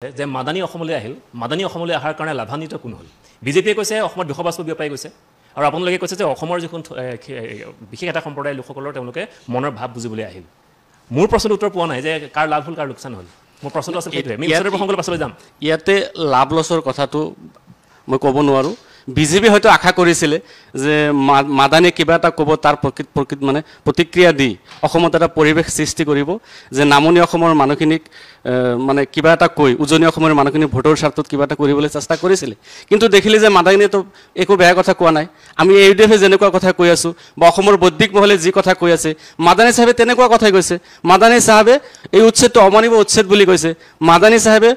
যে মাদানী অসমলৈ আহিল মাদানী অসমলৈ অহাৰ কাৰণে লাভান্বিত কোন হ'ল বিজেপিয়ে কৈছে অসমত বিশ্ববাস্প বিয়পাই গৈছে আৰু আপোনালোকে কৈছে যে অসমৰ যিখন বিশেষ এটা সম্প্ৰদায়ৰ লোকসকলৰ তেওঁলোকে মনৰ ভাৱ বুজিবলৈ আহিল মোৰ প্ৰশ্নৰ উত্তৰ পোৱা নাই যে কাৰ লাভ হ'ল কাৰ লোকচান হ'ল মোৰ প্ৰশ্নটো আছিল সেইটোৱে আমি ওচৰৰ প্ৰসংগলৈ পাছলৈ যাম ইয়াতে লাভ লছৰ কথাটো মই ক'ব নোৱাৰোঁ বিজেপি হয়তো আশা কৰিছিলে যে মাদানী কিবা এটা ক'ব তাৰ প্ৰকৃত মানে প্ৰতিক্ৰিয়া দি অসমত এটা পৰিৱেশ সৃষ্টি কৰিব যে নামনি অসমৰ মানুহখিনিক মানে কিবা এটা কৈ উজনি অসমৰ মানুহখিনি ভোটৰ স্বাৰ্থত কিবা এটা কৰিবলৈ চেষ্টা কৰিছিলে কিন্তু দেখিলে যে মাদানীয়েতো একো বেয়া কথা কোৱা নাই আমি ইউডিএফে যেনেকুৱা কথা কৈ আছোঁ বা অসমৰ বৌদ্ধিক মহলে যি কথা কৈ আছে মাদানী চাহেবে তেনেকুৱা কথাই কৈছে মাদানী চাহেবে এই উচ্ছেদটো অমানিব উচ্ছেদ বুলি কৈছে মাদানী চাহেবে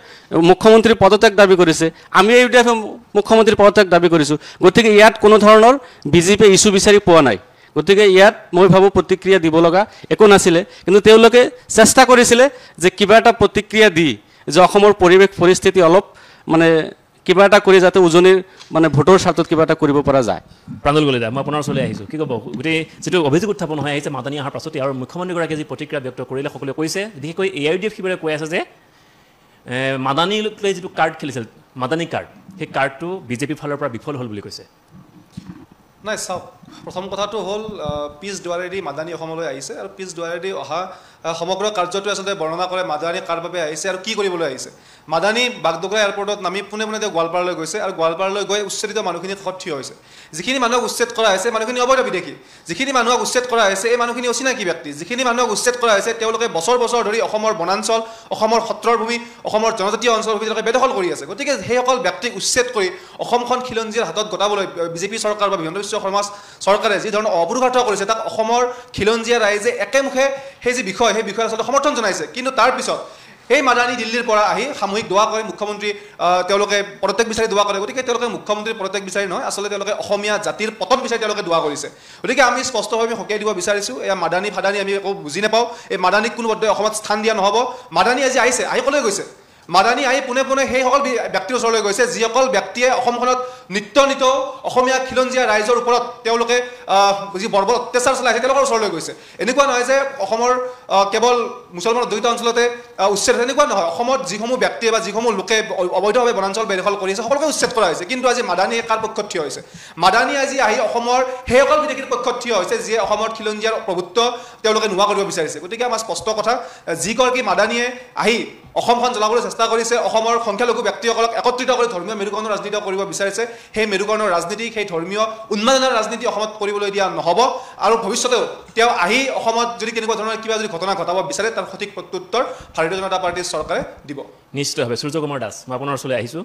মুখ্যমন্ত্ৰীৰ পদত্যাগ দাবী কৰিছে আমি ইউডিএফে মুখ্যমন্ত্ৰীৰ পদত্যাগ দাবী কৰিছোঁ গতিকে ইয়াত কোনো ধৰণৰ বিজেপিয়ে ইছ্যু বিচাৰি পোৱা নাই গতিকে ইয়াত মই ভাবোঁ প্ৰতিক্ৰিয়া দিব লগা একো নাছিলে কিন্তু তেওঁলোকে চেষ্টা কৰিছিলে যে কিবা এটা প্ৰতিক্ৰিয়া দি যে অসমৰ পৰিৱেশ পৰিস্থিতি অলপ মানে কিবা এটা কৰি যাতে উজনিৰ মানে ভোটৰ স্বাৰ্থত কিবা এটা কৰিব পৰা যায় প্ৰাঞ্জল কলিতা মই আপোনাৰ ওচৰলৈ আহিছোঁ কি ক'ব গোটেই যিটো অভিযোগ উত্থাপন হৈ আহিছে মাদানী অহাৰ পাছতে আৰু মুখ্যমন্ত্ৰীগৰাকীয়ে যি প্ৰতিক্ৰিয়া ব্যক্ত কৰিলে সকলোৱে কৈছে বিশেষকৈ AIUDF শিবিৰে কৈ আছে যে মাদানীলৈ যিটো কাৰ্ড খেলিছিল মাদানী কাৰ্ড সেই কাৰ্ডটো বিজেপিৰ ফালৰ পৰা বিফল হ'ল বুলি কৈছে নাই চাওক প্ৰথম কথাটো হ'ল পিছ দুৱাৰেদি মাদানী অসমলৈ আহিছে আৰু পিছ দুৱাৰেদি অহা সমগ্ৰ কাৰ্যটো আচলতে বৰ্ণনা কৰে মাদানী কাৰ বাবে আহিছে আৰু কি কৰিবলৈ আহিছে মাদানী বাগডোগৰা এয়াৰপৰ্টত নামি পোনে পোনে তেওঁ গোৱালপাৰালৈ গৈছে আৰু গোৱালপাৰালৈ গৈ উচ্ছেদিত মানুহখিনি কাষত থিয় হৈছে যিখিনি মানুহক উচ্ছেদ কৰা হৈছে মানুহখিনি অবৈধ বিদেশী যিখিনি মানুহক উচ্ছেদ কৰা হৈছে এই মানুহখিনি অচিনাকি ব্যক্তি যিখিনি মানুহক উচ্ছেদ কৰা হৈছে তেওঁলোকে বছৰ বছৰ ধৰি অসমৰ বনাঞ্চল অসমৰ সত্ৰৰ ভূমি অসমৰ জনজাতীয় অঞ্চলৰ ভূমি তেওঁলোকে বেদখল কৰি আছে গতিকে সেইসকল ব্যক্তিক উচ্ছেদ কৰি অসমখন খিলঞ্জীয়াৰ হাতত গতাবলৈ বিজেপি চৰকাৰ বা বিহিত বিশ্ব সমাজ চৰকাৰে যি ধৰণৰ অপৰিভাৰ্ত কৰিছে তাক অসমৰ খিলঞ্জীয়া ৰাইজে একেমুখে সেই যি বিষয় সেই বিষয়ে আচলতে সমৰ্থন জনাইছে কিন্তু তাৰ পিছত এই মাদানী দিল্লীৰ পৰা আহি সামূহিক দোৱা কৰে মুখ্যমন্ত্ৰী তেওঁলোকে পদত্যাগ বিচাৰি দোৱা কৰে গতিকে তেওঁলোকে মুখ্যমন্ত্ৰীৰ পদত্যাগ বিচাৰি নহয় আচলতে তেওঁলোকে অসমীয়া জাতিৰ পতন বিচাৰি তেওঁলোকে দোৱা কৰিছে গতিকে আমি স্পষ্টভাৱে সকীয়াই দিব বিচাৰিছোঁ এয়া মাদানী ফাদানী আমি একো বুজি নাপাওঁ এই মাদানীক কোনো পদ্ধতি অসমত স্থান দিয়া নহ'ব মাদানী আজি আহিছে আহি ক'লৈ গৈছে মাদানী আহি পোনে পোনে সেইসকল ব্যক্তিৰ ওচৰলৈ গৈছে যিসকল ব্যক্তিয়ে অসমখনত নিত্য অসমীয়া খিলঞ্জীয়া ৰাইজৰ ওপৰত তেওঁলোকে যি বৰ্বৰ অত্যাচাৰ চলাইছে তেওঁলোকৰ ওচৰলৈ গৈছে এনেকুৱা নহয় যে অসমৰ কেৱল মুছলমান অধ্যুষিত অঞ্চলতে উচ্ছেদ এনেকুৱা নহয় অসমত যিসমূহ ব্যক্তিয়ে বা যিসমূহ লোকে অবৈধভাৱে বনাঞ্চল বেদখল কৰি আছে সকলোকে উচ্ছেদ কৰা হৈছে কিন্তু আজি মাদানীয়ে কাৰ পক্ষত থিয় হৈছে মাদানী আজি আহি অসমৰ সেইসকল বিদেশীৰ পক্ষত থিয় হৈছে যিয়ে অসমৰ খিলঞ্জীয়াৰ প্ৰভুত্ব তেওঁলোকে নোহোৱা কৰিব বিচাৰিছে গতিকে আমাৰ স্পষ্ট কথা যিগৰাকী মাদানীয়ে আহি অসমখন জ্বলাবলৈ চেষ্টা কৰিছে অসমৰ সংখ্যালঘু ব্যক্তিসকলক একত্ৰিত কৰি ধৰ্মীয় মেৰুকৰণৰ ৰাজনীতি কৰিব বিচাৰিছে সেই মেৰুকৰণৰ ৰাজনীতি সেই ধৰ্মীয় উন্মাদনাৰ ৰাজনীতি অসমত কৰিবলৈ দিয়া নহ'ব আৰু ভৱিষ্যতেও তেওঁ আহি অসমত যদি কেনেকুৱা ধৰণৰ কিবা যদি ঘটনা ঘটাব বিচাৰে তাৰ সঠিক প্ৰত্যুত্তৰ ভাৰতীয় জনতা পাৰ্টীৰ চৰকাৰে দিব নিশ্চিতভাৱে সূৰ্য কুমাৰ দাস মই আপোনাৰ ওচৰলৈ আহিছোঁ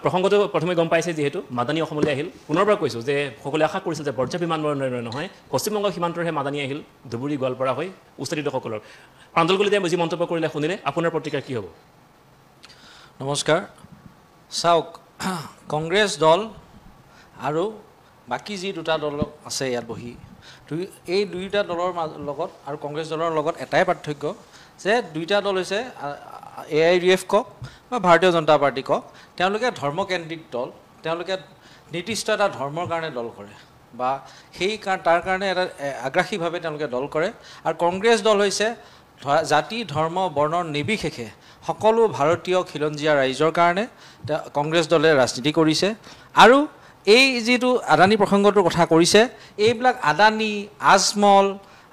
প্ৰসংগটো প্ৰথমে গম পাইছে যিহেতু মাদানী অসমলৈ আহিল পুনৰবাৰ কৈছোঁ যে সকলোৱে আশা কৰিছিল যে বৰ্জা বিমান বন্দৰ নহয় পশ্চিমবংগ সীমান্তৰহে মাদানী আহিল ধুবুৰী গোৱালপাৰা হৈ উচ্ছেদিতসকলৰ প্ৰাঞ্জল কলিতাই যি মন্তব্য কৰিলে শুনিলে আপোনাৰ প্ৰতিক্ৰিয়া কি হ'ব নমস্কাৰ চাওক কংগ্ৰেছ দল আৰু বাকী যি দুটা দল আছে ইয়াত বহি এই দুইটা দলৰ লগত আৰু কংগ্ৰেছ দলৰ লগত এটাই পাৰ্থক্য যে দুইটা দল হৈছে AIUDF কওক বা ভাৰতীয় জনতা পাৰ্টি কওক তেওঁলোকে ধৰ্মকেন্দ্ৰিক দল তেওঁলোকে নিৰ্দিষ্ট এটা ধৰ্মৰ কাৰণে দল কৰে বা তাৰ কাৰণে এটা আগ্ৰাসীভাৱে তেওঁলোকে দল কৰে আৰু কংগ্ৰেছ দল হৈছে জাতি ধৰ্ম বৰ্ণৰ নিৰ্বিশেষে সকলো ভাৰতীয় খিলঞ্জীয়া ৰাইজৰ কাৰণে কংগ্ৰেছ দলে ৰাজনীতি কৰিছে আৰু এই যিটো আদানী প্ৰসংগটোৰ কথা কৰিছে এইবিলাক আদানী আজমল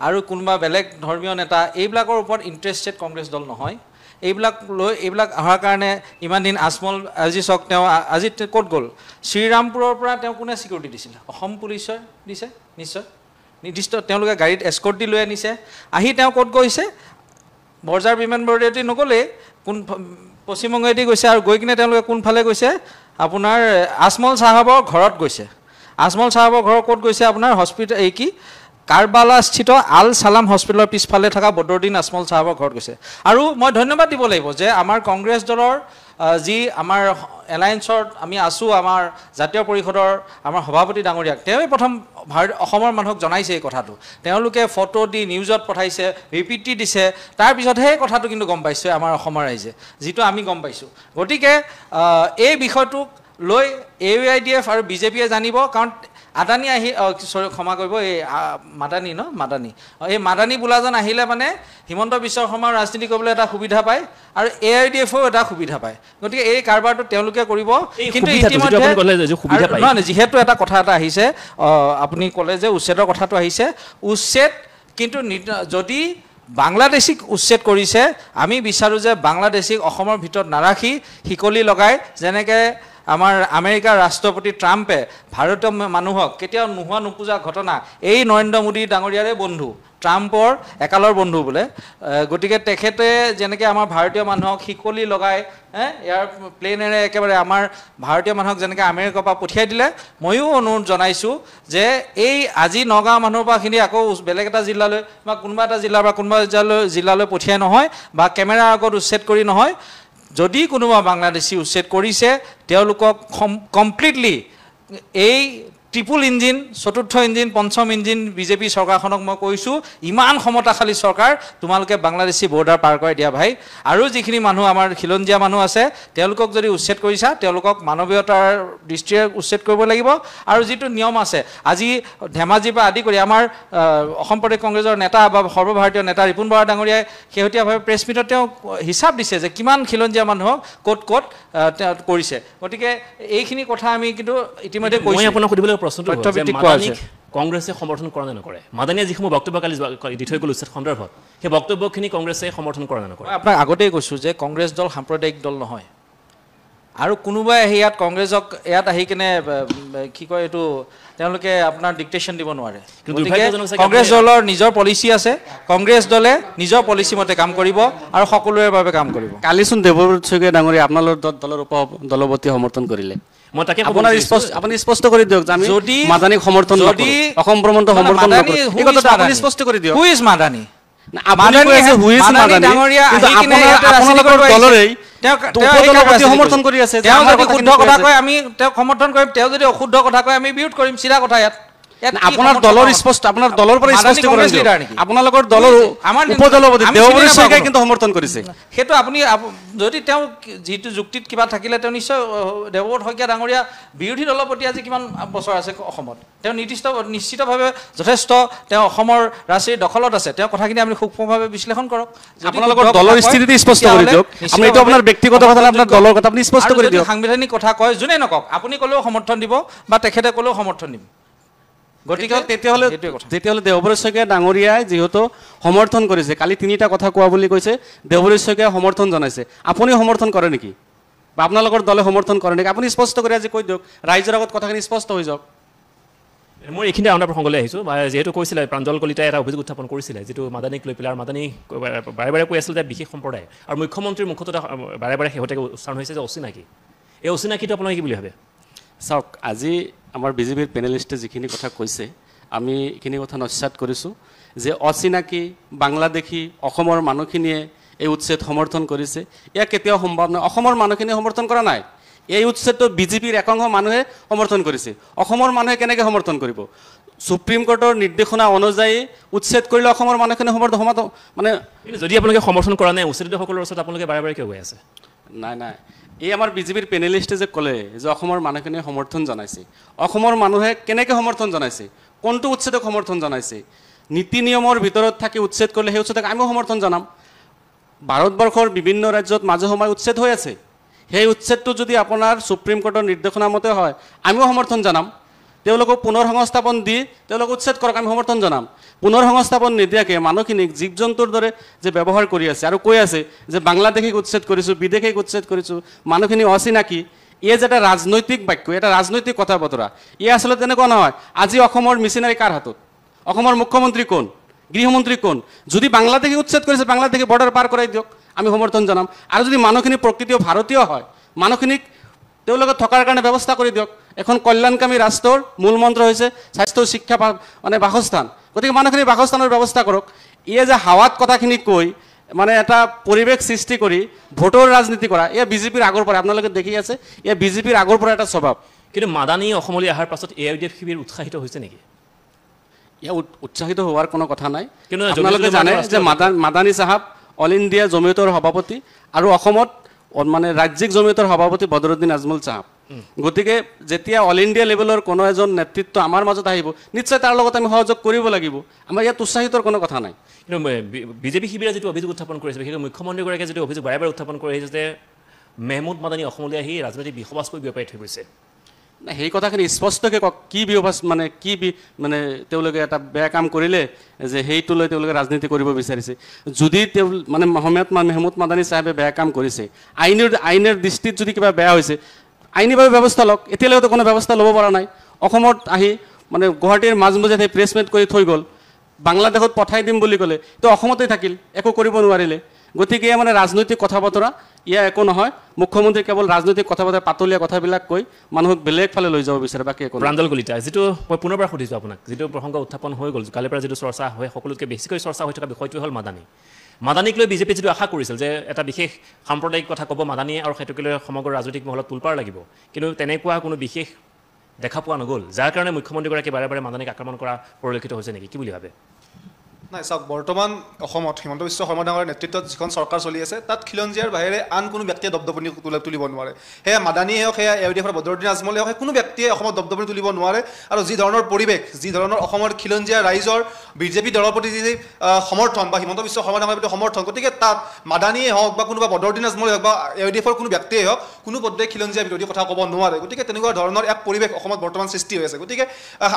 আৰু কোনোবা বেলেগ ধৰ্মীয় নেতা এইবিলাকৰ ওপৰত ইণ্টাৰেষ্টেড কংগ্ৰেছ দল নহয় এইবিলাক অহাৰ কাৰণে ইমান দিন আজমল আজি চাওক তেওঁ আজি ক'ত গ'ল শ্ৰীৰামপুৰৰ পৰা তেওঁ কোনে ছিকিউৰিটি দিছিলে অসম পুলিচে দিছে নিশ্চয় নিৰ্দিষ্ট তেওঁলোকে গাড়ীত এস্কৰ্ট দি লৈ আনিছে আহি তেওঁ ক'ত গৈছে বৰজাৰ বিমান বন্দৰেদি নগ'লে পশ্চিমবংগেদি গৈছে আৰু গৈ কিনে তেওঁলোকে কোনফালে গৈছে আপোনাৰ আজমল চাহাবৰ ঘৰত গৈছে আজমল চাহাবৰ ঘৰত ক'ত গৈছে আপোনাৰ হস্পিটেল এই কি কাৰবালাস্থিত আল ছালাম হস্পিটেলৰ পিছফালে থকা বদৰুদ্দিন আজমল চাহাবৰ ঘৰত গৈছে আৰু মই ধন্যবাদ দিব লাগিব যে আমাৰ কংগ্ৰেছ দলৰ যি আমাৰ এলায়েন্সত আমি আছোঁ আমাৰ জাতীয় পৰিষদৰ আমাৰ সভাপতি ডাঙৰীয়াক তেওঁৱে প্ৰথম অসমৰ মানুহক জনাইছে এই কথাটো তেওঁলোকে ফটো দি নিউজত পঠাইছে বিবৃতি দিছে তাৰপিছতহে এই কথাটো কিন্তু গম পাইছে আমাৰ অসমৰ ৰাইজে যিটো আমি গম পাইছোঁ গতিকে এই বিষয়টোক লৈ AIUDF আৰু বিজেপিয়ে জানিব কাৰণ আদানী আহি ক্ষমা কৰিব এই মাদানী মাদানী এই মাদানী বোলাজন আহিলে মানে হিমন্ত বিশ্ব শৰ্মাৰ ৰাজনীতি কৰিবলৈ এটা সুবিধা পায় আৰু AIDFও এটা সুবিধা পায় গতিকে এই কাৰবাৰটো তেওঁলোকে কৰিব কিন্তু ইতিমধ্যে যিহেতু এটা কথা এটা আহিছে আপুনি ক'লে যে উচ্ছেদৰ কথাটো আহিছে উচ্ছেদ কিন্তু যদি বাংলাদেশীক উচ্ছেদ কৰিছে আমি বিচাৰোঁ যে বাংলাদেশীক অসমৰ ভিতৰত নাৰাখি শিকলি লগাই যেনেকৈ আমাৰ আমেৰিকাৰ ৰাষ্ট্ৰপতি ট্ৰাম্পে ভাৰতীয় মানুহক কেতিয়াও নোহোৱা নোপোজা ঘটনা এই নৰেন্দ্ৰ মোদী ডাঙৰীয়াৰে বন্ধু ট্ৰাম্পৰ একালৰ বন্ধু বোলে গতিকে তেখেতে যেনেকৈ আমাৰ ভাৰতীয় মানুহক শিকলি লগাই ইয়াৰ প্লেনেৰে একেবাৰে আমাৰ ভাৰতীয় মানুহক যেনেকৈ আমেৰিকাৰ পৰা পঠিয়াই দিলে ময়ো অনুৰোধ জনাইছোঁ যে এই আজি নগাঁও মানুহৰ পৰাখিনি আকৌ বেলেগ এটা জিলালৈ বা কোনোবা এটা জিলাৰ পৰা কোনোবা জিলালৈ পঠিয়াই নহয় বা কেমেৰাৰ আগত উচ্ছেদ কৰি নহয় যদি কোনোবা বাংলাদেশী উচ্ছেদ কৰিছে তেওঁলোকক কমপ্লিটলি এই ট্ৰিপুল ইঞ্জিন চতুৰ্থ ইঞ্জিন পঞ্চম ইঞ্জিন বিজেপি চৰকাৰখনক মই কৈছোঁ ইমান ক্ষমতাশালী চৰকাৰ তোমালোকে বাংলাদেশী বৰ্ডাৰ পাৰ কৰাই দিয়া ভাই আৰু যিখিনি মানুহ আমাৰ খিলঞ্জীয়া মানুহ আছে তেওঁলোকক যদি উচ্ছেদ কৰিছা তেওঁলোকক মানৱীয়তাৰ দৃষ্টিৰে উচ্ছেদ কৰিব লাগিব আৰু যিটো নিয়ম আছে আজি ধেমাজিৰ পৰা আদি কৰি আমাৰ অসম প্ৰদেশ কংগ্ৰেছৰ নেতা বা সৰ্বভাৰতীয় নেতা ৰিপুণ বৰা ডাঙৰীয়াই শেহতীয়াভাৱে প্ৰেছ মিটত তেওঁ হিচাপ দিছে যে কিমান খিলঞ্জীয়া মানুহক ক'ত ক'ত কৰিছে গতিকে এইখিনি কথা আমি কিন্তু ইতিমধ্যে কৈছোঁ কংগ্ৰেছে সমৰ্থন কৰে নে নকৰে মাদানীয়ে যিসমূহ বক্তব্য কালি দি থৈ গ'ল উচ্ছেদ সন্দৰ্ভত সেই বক্তব্যখিনি কংগ্ৰেছে সমৰ্থন কৰে নে নকৰে আপোনাক আগতেই কৈছোঁ যে কংগ্ৰেছ দল সাম্প্ৰদায়িক দল নহয় আৰু কোনোবাই আহি ইয়াত কংগ্ৰেছক ইয়াত আহি কিনে কি কয় এইটো তেওঁলোকে আপোনাৰ ডিক্টেশ্যন দিব নোৱাৰে কংগ্ৰেছ দলৰ নিজৰ পলিচি আছে কংগ্ৰেছ দলে নিজৰ পলিচি মতে কাম কৰিব আৰু সকলোৰে বাবে কাম কৰিব কালিচোন দেৱব্ৰত শইকীয়া ডাঙৰীয়া আপোনালোকৰ দলৰ দলপতি সমৰ্থন কৰিলে মই তাকে আপুনি স্পষ্ট কৰি দিয়ক যে আমি মাদানীক সমৰ্থন যদি অসম ভ্ৰমণটো সমৰ্থন নকৰোঁ এই কথাটো আপুনি স্পষ্ট কৰি দিয়ক হু ইজ মাদানী আপুনি কৈ আছে হু ইজ মাদানী কিন্তু আপোনালোকৰ দলৰেই সমৰ্থন কৰি আছে তেওঁ যদি শুদ্ধ কথা কয় আমি তেওঁক সমৰ্থন কৰিম তেওঁ যদি অশুদ্ধ কথা কয় আমি বিৰোধ কৰিম চিধা কথা ইয়াত আপোনাৰ দলৰ স্পষ্ট আপোনাৰ দলৰ পৰা স্পষ্ট কৰি দিয়ক আপোনালোকৰ দলৰ উপদলপতি দেৱব্ৰত শইকীয়াই কিন্তু সমৰ্থন কৰিছে সেইটো আপুনি যদি তেওঁ যিটো যুক্তিত কিবা থাকিলে তেওঁ নিশ্চয় দেৱব্ৰত শইকীয়া ডাঙৰীয়া বিৰোধী দলপতি আজি কিমান বছৰ আছে অসমত তেওঁ নিশ্চিতভাৱে যথেষ্ট তেওঁ অসমৰ ৰাজনীতিৰ দখলত আছে তেওঁ কথাখিনি আপুনি সূক্ষ্মভাৱে বিশ্লেষণ কৰক আপোনালোকৰ দলৰ স্থিতি স্পষ্ট কৰি দিয়ক আপুনি এইটো আপোনাৰ ব্যক্তিগত কথা আপোনাৰ দলৰ কথা আপুনি স্পষ্ট কৰি দিয়ক সাংবিধানিক কথা কয় যোনে নকওক আপুনি ক'লেও সমৰ্থন দিব বা তেখেতে ক'লেও সমৰ্থন দিব গতিকে তেতিয়াহ'লে দেৱব্ৰত শইকীয়া ডাঙৰীয়াই যিহেতু সমৰ্থন কৰিছে কালি তিনিটা কথা কোৱা বুলি কৈছে দেৱব্ৰত শইকীয়াই সমৰ্থন জনাইছে আপুনি সমৰ্থন কৰে নেকি বা আপোনালোকৰ দলে সমৰ্থন কৰে নেকি আপুনি স্পষ্ট কৰি আজি কৈ দিয়ক ৰাইজৰ আগত কথাখিনি স্পষ্ট হৈ যাওক মই এইখিনি আপোনাৰ প্ৰসংগলৈ আহিছোঁ যিহেতু কৈছিলে প্ৰাঞ্জল কলিতাই এটা অভিযোগ উত্থাপন কৰিছিলে যিটো মাদানীক লৈ পেলাই আৰু মাদানী বাৰে বাৰে কৈ আছিল যে বিশেষ সম্প্ৰদায় আৰু মুখ্যমন্ত্ৰীৰ মুখতো বাৰে বাৰে শেহতীয়াকৈ উচ্চাৰণ হৈছে যে অচিনাকি এই অচিনাকিটো আপোনালোকে কি বুলি ভাবে চাওক আজি আমাৰ বিজেপিৰ পেনেলিষ্টে যিখিনি কথা কৈছে আমি এইখিনি কথা নস্যাৎ কৰিছোঁ যে অচিনাকি বাংলাদেশী অসমৰ মানুহখিনিয়ে এই উচ্ছেদ সমৰ্থন কৰিছে ইয়াক কেতিয়াও সম্ভৱ নহয় অসমৰ মানুহখিনিয়ে সমৰ্থন কৰা নাই এই উচ্ছেদটো বিজেপিৰ একাংশ মানুহে সমৰ্থন কৰিছে অসমৰ মানুহে কেনেকৈ সমৰ্থন কৰিব সুপ্ৰিম কোৰ্টৰ নিৰ্দেশনা অনুযায়ী উচ্ছেদ কৰিলে অসমৰ মানুহখিনি সমৰ্থন মানে যদি আপোনালোকে সমৰ্থন কৰা নাই উচ্ছেদিতসকলৰ ওচৰত আপোনালোকে বাৰে বাৰে কিয় গৈ আছে নাই এই আমাৰ বিজেপিৰ পেনেলিষ্টে যে ক'লে যে অসমৰ মানুহখিনিয়ে সমৰ্থন জনাইছে অসমৰ মানুহে কেনেকৈ সমৰ্থন জনাইছে কোনটো উচ্ছেদক সমৰ্থন জনাইছে নীতি নিয়মৰ ভিতৰত থাকি উচ্ছেদ কৰিলে সেই উচ্ছেদক আমিও সমৰ্থন জনাম ভাৰতবৰ্ষৰ বিভিন্ন ৰাজ্যত মাজে সময়ে উচ্ছেদ হৈ আছে সেই উচ্ছেদটো যদি আপোনাৰ সুপ্ৰিম কোৰ্টৰ নিৰ্দেশনা মতে হয় আমিও সমৰ্থন জনাম তেওঁলোকক পুনৰ সংস্থাপন দি তেওঁলোকক উচ্ছেদ কৰক আমি সমৰ্থন জনাম পুনৰ সংস্থাপন নিদিয়াকৈ মানুহখিনিক জীৱ জন্তুৰ দৰে যে ব্যৱহাৰ কৰি আছে আৰু কৈ আছে যে বাংলাদেশীক উচ্ছেদ কৰিছোঁ বিদেশীক উচ্ছেদ কৰিছোঁ মানুহখিনি অচিনাকি এই যে এটা ৰাজনৈতিক বাক্য এটা ৰাজনৈতিক কথা বতৰা এই আচলতে তেনেকুৱা নহয় আজি অসমৰ মিচিনাৰী কাৰ হাতত অসমৰ মুখ্যমন্ত্ৰী কোন গৃহমন্ত্ৰী কোন যদি বাংলাদেশী উচ্ছেদ কৰিছে বাংলাদেশী বৰ্ডাৰ পাৰ কৰাই দিয়ক আমি সমৰ্থন জনাম আৰু যদি মানুহখিনি প্ৰকৃতিও ভাৰতীয় হয় মানুহখিনিক তেওঁলোকে থকাৰ কাৰণে ব্যৱস্থা কৰি দিয়ক এখন কল্যাণকামী ৰাষ্ট্ৰৰ মূল মন্ত্ৰ হৈছে স্বাস্থ্য শিক্ষা মানে বাসস্থান গতিকে মানুহখিনি বাসস্থানৰ ব্যৱস্থা কৰক এই যে হাৱাত কথাখিনি কৈ মানে এটা পৰিৱেশ সৃষ্টি কৰি ভোটৰ ৰাজনীতি কৰা এয়া বিজেপিৰ আগৰ পৰা আপোনালোকে দেখি আছে এয়া বিজেপিৰ আগৰ পৰা এটা স্বভাৱ কিন্তু মাদানী অসমলৈ অহাৰ পাছত AIDF শিবিৰ উৎসাহিত হৈছে নেকি এয়া উৎসাহিত হোৱাৰ কোনো কথা নাই কিন্তু আপোনালোকে জানে যে মাদানী চাহাব অল ইণ্ডিয়া জমিয়তৰ সভাপতি আৰু অসমত মানে ৰাজ্যিক জমিয়তৰ সভাপতি বদৰুদ্দিন আজমল চাহাব গতিকে যেতিয়া অল ইণ্ডিয়া লেভেলৰ কোনো এজন নেতৃত্ব আমাৰ মাজত আহিব নিশ্চয় তাৰ লগত আমি সহযোগ কৰিব লাগিব আমাৰ ইয়াত উৎসাহিতৰ কোনো কথা নাই কিন্তু বিজেপি শিবিৰে যিটো অভিযোগ উত্থাপন কৰিছে বিশেষকৈ মুখ্যমন্ত্ৰীগৰাকীয়ে যিটো অভিযোগ বাৰে বাৰে উত্থাপন কৰি আহিছে যে মেহমুদ মাদানী অসমলৈ আহি ৰাজনৈতিক বিষবাস্পই বিয়পাই থৈ গৈছে সেই কথাখিনি স্পষ্টকৈ কওক কি বিয়পাস মানে কি মানে তেওঁলোকে এটা বেয়া কাম কৰিলে যে সেইটো লৈ তেওঁলোকে ৰাজনীতি কৰিব বিচাৰিছে যদি তেওঁ মানে মেহমুদ মাদানী চাহেবে বেয়া কাম কৰিছে আইনৰ দৃষ্টিত যদি কিবা বেয়া হৈছে আইনীভাৱে ব্যৱস্থা লওক এতিয়ালৈকেতো কোনো ব্যৱস্থা ল'ব পৰা নাই অসমত আহি মানে গুৱাহাটীৰ মাজমজিয়াত সেই প্ৰেছ মিট কৰি থৈ গ'ল বাংলাদেশত পঠাই দিম বুলি ক'লে তো অসমতে থাকিল একো কৰিব নোৱাৰিলে গতিকে মানে ৰাজনৈতিক কথা বতৰা ইয়া একো নহয় মুখ্যমন্ত্ৰী কেৱল ৰাজনৈতিক কথা বতৰা পাতলীয়া কথাবিলাক কৈ মানুহক বেলেগ ফালে লৈ যাব বিচাৰে বাকী একো প্ৰাঞ্জল কলিতা যিটো মই পুনৰবাৰ সুধিছোঁ আপোনাক যিটো প্ৰসংগ উত্থাপন হৈ গ'ল কালিৰ পৰা যিটো চৰ্চা হয় সকলোতকৈ বেছিকৈ চৰ্চা হৈ থকা বিষয়টোৱে হ'ল মাদানীক লৈ বিজেপি যিটো আশা কৰিছিল যে এটা বিশেষ সাম্প্ৰদায়িক কথা ক'ব মাদানীয়ে আৰু সেইটোকে লৈ সমগ্ৰ ৰাজনৈতিক মহলত তোলপাৰ লাগিব কিন্তু তেনেকুৱা কোনো বিশেষ দেখা পোৱা নগ'ল যাৰ কাৰণে মুখ্যমন্ত্ৰীগৰাকীয়ে বাৰে বাৰে মাদানীক আক্ৰমণ কৰা পৰিলক্ষিত হৈছে নেকি কি বুলি ভাবে নাই চাওক বৰ্তমান অসমত হিমন্ত বিশ্ব শৰ্মা ডাঙৰীয়াৰ নেতৃত্বত যিখন চৰকাৰ চলি আছে তাত খিলঞ্জীয়াৰ বাহিৰে আন কোনো ব্যক্তিয়ে দপদপনি তুলিব নোৱাৰে সেয়া মাদানীয়ে হওক সেয়া AUDF বদৰুদ্দিন আজমলে হওক কোনো ব্যক্তিয়ে অসমত দপদপনি তুলিব নোৱাৰে আৰু যি ধৰণৰ পৰিৱেশ যি ধৰণৰ অসমৰ খিলঞ্জীয়া ৰাইজৰ বিজেপি দলৰ প্ৰতি যি সমৰ্থন বা হিমন্ত বিশ্ব শৰ্মা ডাঙৰীয়াৰ প্ৰতি সমৰ্থন গতিকে তাত মাদানীয়ে হওক বা কোনোবা বদৰুদ্দিন আজমলে হওক বা AUDFৰ কোনো ব্যক্তিয়ে হওক কোনো পৰ্যায়ে খিলঞ্জীয়া বিৰোধী কথা ক'ব নোৱাৰে গতিকে তেনেকুৱা ধৰণৰ এক পৰিৱেশ অসমত বৰ্তমান সৃষ্টি হৈ আছে গতিকে